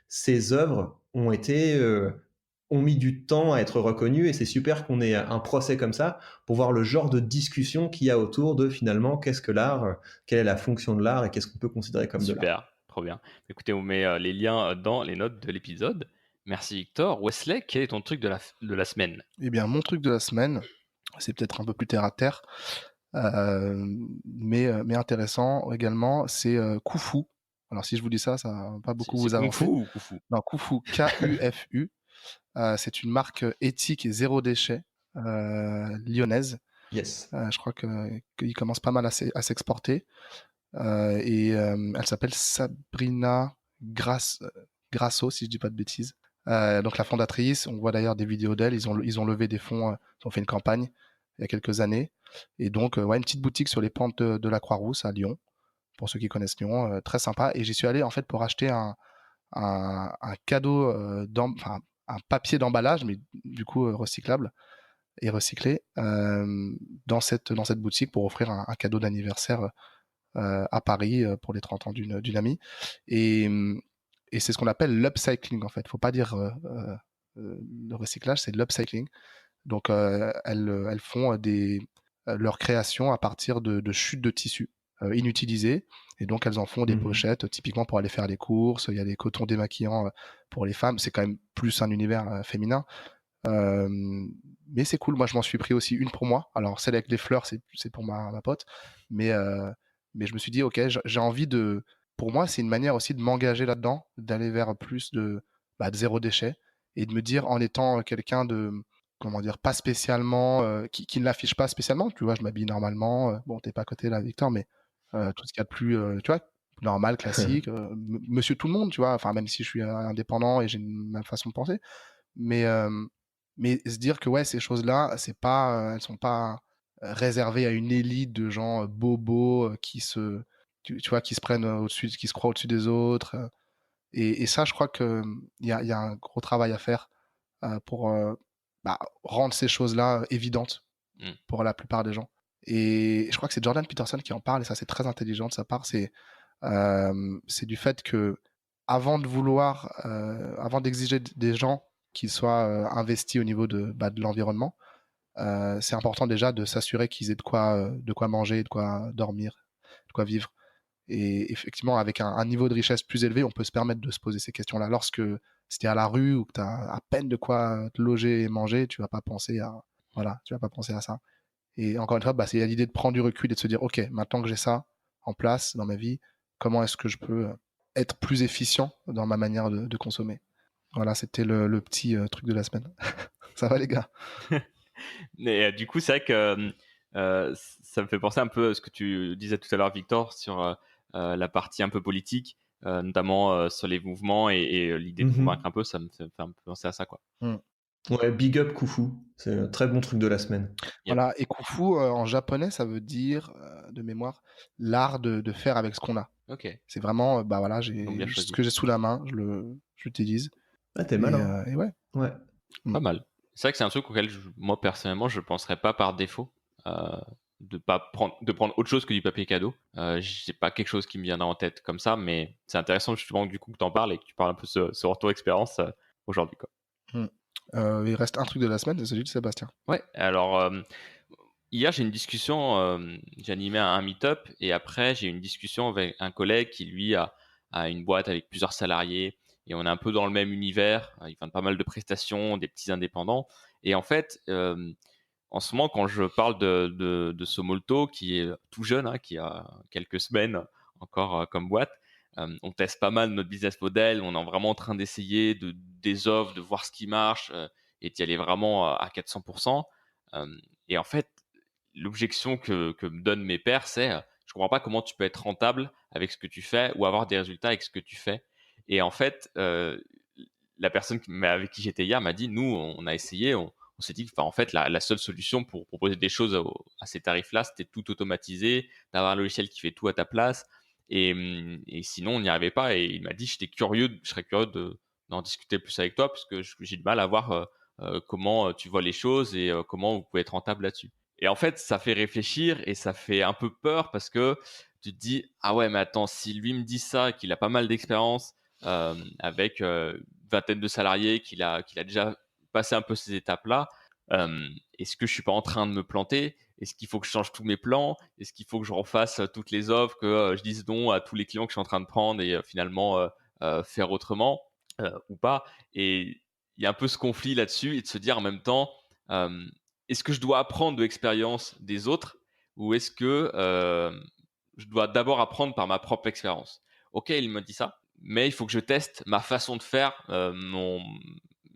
ses œuvres ont mis du temps à être reconnues et c'est super qu'on ait un procès comme ça pour voir le genre de discussion qu'il y a autour de finalement qu'est-ce que l'art, quelle est la fonction de l'art et qu'est-ce qu'on peut considérer comme de l'art. Super, trop bien. Écoutez, on met les liens dans les notes de l'épisode. Merci Victor. Wesley, quel est ton truc de la semaine? Eh bien, mon truc de la semaine, c'est peut-être un peu plus terre à terre, mais intéressant également, c'est Koufu. Alors, si je vous dis ça, ça va pas beaucoup vous C'est Kung avancer. Fu ou Koufu? Non, Koufu, K-U-F-U. C'est une marque éthique et zéro déchet lyonnaise. Yes. Je crois qu'il commence pas mal à s'exporter. Et elle s'appelle Sabrina Grasso, si je dis pas de bêtises. Donc la fondatrice, on voit d'ailleurs des vidéos d'elle. Ils ont levé des fonds, ils ont fait une campagne il y a quelques années. Et donc, une petite boutique sur les pentes de la Croix-Rousse à Lyon, pour ceux qui connaissent Lyon, très sympa. Et j'y suis allé en fait pour acheter un cadeau, un papier d'emballage, mais du coup recyclable et recyclé, dans cette boutique pour offrir un cadeau d'anniversaire à Paris pour les 30 ans d'une amie. Et c'est ce qu'on appelle l'upcycling en fait. Faut pas dire le recyclage, c'est l'upcycling. Donc elles font leur création à partir de chutes de tissu. inutilisées. Et donc, elles en font des Mhm. pochettes, typiquement pour aller faire les courses. Il y a des cotons démaquillants pour les femmes. C'est quand même plus un univers féminin. Euh, mais c'est cool. Moi, je m'en suis pris aussi une pour moi. Alors, celle avec les fleurs, c'est pour ma pote. Mais, euh, mais je me suis dit, OK, j'ai envie de. Pour moi, c'est une manière aussi de m'engager là-dedans, d'aller vers plus de zéro déchet et de me dire, en étant quelqu'un de, comment dire, pas spécialement, qui ne l'affiche pas spécialement. Tu vois, je m'habille normalement. Bon, t'es pas à côté là, Victor, mais tout ce qu'il y a de plus, tu vois, normal, classique, monsieur tout le monde, tu vois. Enfin, même si je suis indépendant et j'ai ma façon de penser. Mais, mais se dire que ouais, ces choses-là, elles sont pas réservées à une élite de gens bobos tu vois, qui se prennent au-dessus, qui se croient au-dessus des autres. Et ça, je crois que il y a un gros travail à faire pour rendre ces choses-là évidentes Mm. pour la plupart des gens. Et je crois que c'est Jordan Peterson qui en parle, et ça, c'est très intelligent de sa part. C'est du fait que avant d'exiger des gens qu'ils soient investis au niveau de l'environnement, c'est important déjà de s'assurer qu'ils aient de quoi manger, de quoi dormir, de quoi vivre. Et effectivement, avec un niveau de richesse plus élevé, on peut se permettre de se poser ces questions-là. Lorsque c'était à la rue ou que tu as à peine de quoi te loger et manger, tu vas pas penser à ça. Et encore une fois, c'est l'idée de prendre du recul et de se dire, OK, maintenant que j'ai ça en place dans ma vie, comment est-ce que je peux être plus efficient dans ma manière de consommer? Voilà, c'était le petit truc de la semaine. Ça va, les gars? Mais du coup, c'est vrai que ça me fait penser un peu à ce que tu disais tout à l'heure, Victor, sur la partie un peu politique, notamment sur les mouvements et l'idée de convaincre Mhm. un peu, ça me fait un peu penser à ça, quoi. Mm. Ouais, big up Khufu. C'est un très bon truc de la semaine. Yep. Voilà, et Kung-Fu, en japonais, ça veut dire, de mémoire, l'art de faire avec ce qu'on a. Ok, C'est vraiment, voilà, donc bien ce choisi. que j'ai sous la main, je l'utilise. Ah, t'es malin. Et ouais. Ouais. Mm. Pas mal. C'est vrai que c'est un truc auquel moi personnellement je penserais pas par défaut, de prendre autre chose que du papier cadeau. C'est pas quelque chose qui me viendra en tête comme ça, mais c'est intéressant justement du coup que t'en parles et que tu parles un peu ce retour expérience aujourd'hui, quoi. Mm. Il reste un truc de la semaine, c'est celui de Sébastien. Ouais. Alors hier j'ai une discussion, j'ai animé un meet-up et après j'ai eu une discussion avec un collègue qui lui a une boîte avec plusieurs salariés et on est un peu dans le même univers. Ils font pas mal de prestations, des petits indépendants et en fait. En ce moment, quand je parle de Somolto, qui est tout jeune, hein, qui a quelques semaines encore comme boîte, on teste pas mal notre business model. On est vraiment en train d'essayer des offres, de voir ce qui marche et d'y aller vraiment à 400%. Et en fait, l'objection que me donnent mes pairs, c'est je comprends pas comment tu peux être rentable avec ce que tu fais ou avoir des résultats avec ce que tu fais. Et en fait, la personne avec qui j'étais hier m'a dit, nous, on a essayé, on s'est dit que en fait, la seule solution pour proposer des choses à ces tarifs-là, c'était de tout automatiser, d'avoir un logiciel qui fait tout à ta place. Et sinon, on n'y arrivait pas. Et il m'a dit, je serais curieux d'en discuter plus avec toi, parce que j'ai du mal à voir comment tu vois les choses et comment vous pouvez être rentable là-dessus. Et en fait, ça fait réfléchir et ça fait un peu peur parce que tu te dis, ah ouais, mais attends, si lui me dit ça, qu'il a pas mal d'expérience avec une vingtaine de salariés, qu'il a déjà passé un peu ces étapes-là, est-ce que je suis pas en train de me planter? Est-ce qu'il faut que je change tous mes plans? Est-ce qu'il faut que je refasse toutes les offres, que je dise non à tous les clients que je suis en train de prendre et finalement faire autrement ou pas? Et il y a un peu ce conflit là-dessus et de se dire en même temps, euh, est-ce que je dois apprendre de l'expérience des autres ou est-ce que je dois d'abord apprendre par ma propre expérience? Ok, il me dit ça, mais il faut que je teste ma façon de faire,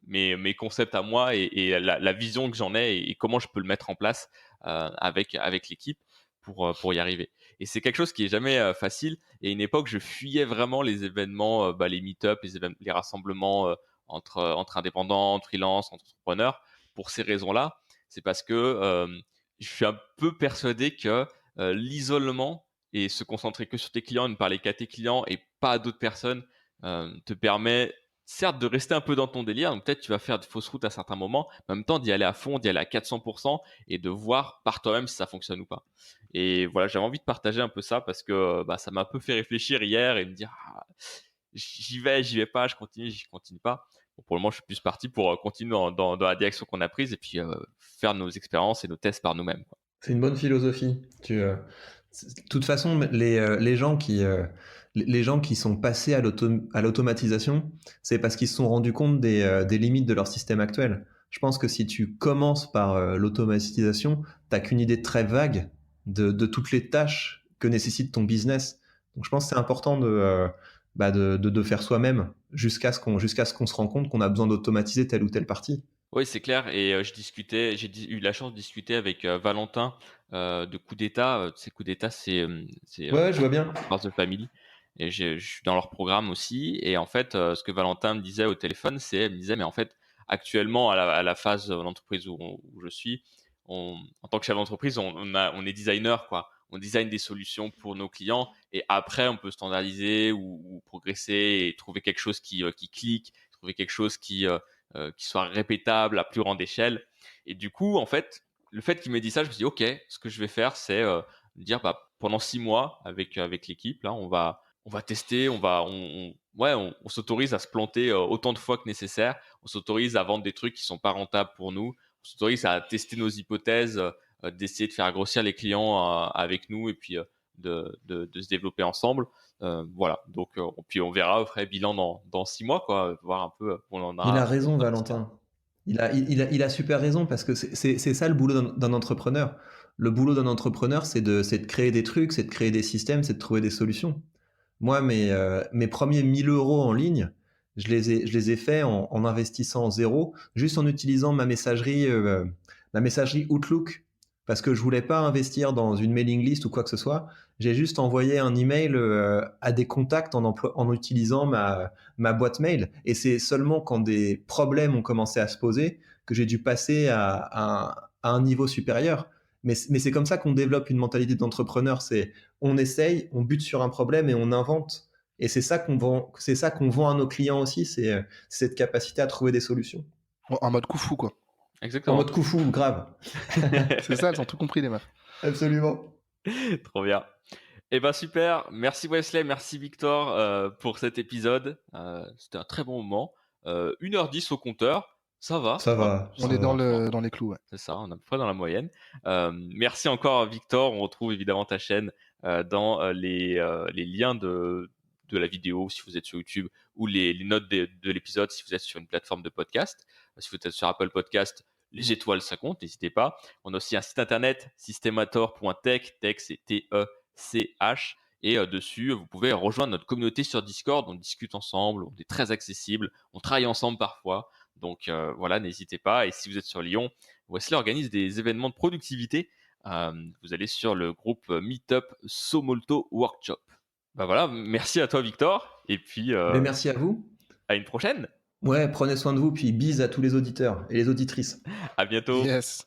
mes concepts à moi et la vision que j'en ai et comment je peux le mettre en place avec l'équipe pour y arriver. Et c'est quelque chose qui est jamais facile. Et à une époque, je fuyais vraiment les événements, les meet-up, les rassemblements entre indépendants, entre freelance, entre entrepreneurs. Pour ces raisons-là, c'est parce que je suis un peu persuadé que l'isolement et se concentrer que sur tes clients, ne parler qu'à tes clients et pas à d'autres personnes, te permet certes de rester un peu dans ton délire, donc peut-être tu vas faire de fausses routes à certains moments, mais en même temps d'y aller à fond, d'y aller à 400% et de voir par toi-même si ça fonctionne ou pas. Et voilà, j'avais envie de partager un peu ça parce que ça m'a un peu fait réfléchir hier et me dire j'y vais pas, je continue pas. Bon, pour le moment, je suis plus parti pour continuer dans la direction qu'on a prise et puis faire nos expériences et nos tests par nous-mêmes, quoi. C'est une bonne philosophie. De toute façon, les gens qui sont passés à l'automatisation, c'est parce qu'ils se sont rendus compte des limites de leur système actuel. Je pense que si tu commences par l'automatisation, t'as qu'une idée très vague de toutes les tâches que nécessite ton business. Donc je pense que c'est important de faire soi-même jusqu'à ce qu'on se rende compte qu'on a besoin d'automatiser telle ou telle partie. Oui, c'est clair. Et eu la chance de discuter avec Valentin de Coup d'État. Tu sais, Coup d'État, c'est Ouais, je vois bien. Force the Family. Et je suis dans leur programme aussi. Et en fait, ce que Valentin me disait au téléphone, il me disait, mais en fait, actuellement, à la phase d'entreprise où je suis, en tant que chef d'entreprise, on est designer, quoi. On design des solutions pour nos clients. Et après, on peut standardiser ou progresser et trouver quelque chose qui clique, trouver quelque chose qui soit répétable à plus grande échelle. Et du coup, en fait, le fait qu'il m'ait dit ça, je me suis dit, OK, ce que je vais faire, c'est dire, bah, pendant 6 mois, avec l'équipe, là, on va tester, on s'autorise à se planter autant de fois que nécessaire. On s'autorise à vendre des trucs qui sont pas rentables pour nous. On s'autorise à tester nos hypothèses, d'essayer de faire grossir les clients avec nous et puis de se développer ensemble. Voilà. Donc, puis on verra au vrai bilan dans 6 mois, quoi, voir un peu où on en Il a. a raison, Valentin. Il a super raison parce que c'est ça le boulot d'un entrepreneur. Le boulot d'un entrepreneur, c'est de créer des trucs, c'est de créer des systèmes, c'est de trouver des solutions. Moi, mes premiers 1 000 € en ligne, je les ai faits en investissant zéro, juste en utilisant ma messagerie Outlook, parce que je voulais pas investir dans une mailing list ou quoi que ce soit. J'ai juste envoyé un email à des contacts en utilisant ma boîte mail. Et c'est seulement quand des problèmes ont commencé à se poser que j'ai dû passer à un niveau supérieur. Mais c'est comme ça qu'on développe une mentalité d'entrepreneur. C'est on essaye, on bute sur un problème et on invente. Et c'est ça qu'on vend à nos clients aussi, c'est cette capacité à trouver des solutions. En mode coup fou, quoi. En Exactement. mode coup fou, grave. C'est ça, elles ont tout compris, les meufs. Absolument. Trop bien. Eh ben super, merci Wesley, merci Victor pour cet épisode. C'était un très bon moment. 1h10 au compteur, ça va. Ça va. On est dans les clous, ouais. C'est ça, on est à peu près dans la moyenne. Merci encore Victor, on retrouve évidemment ta chaîne dans les liens de la vidéo si vous êtes sur YouTube ou les notes de l'épisode si vous êtes sur une plateforme de podcast. Si vous êtes sur Apple Podcast, les étoiles ça compte, n'hésitez pas. On a aussi un site internet systemator.tech, tech c'est T-E-C-H. Et dessus, vous pouvez rejoindre notre communauté sur Discord. On discute ensemble, on est très accessible, on travaille ensemble parfois. Donc voilà, n'hésitez pas. Et si vous êtes sur Lyon, Wesley organise des événements de productivité. Vous allez sur le groupe Meetup Somolto Workshop. Bah voilà, merci à toi Victor. Et puis Mais merci à vous. à une prochaine. Ouais, prenez soin de vous, puis bise à tous les auditeurs et les auditrices. À bientôt. Yes.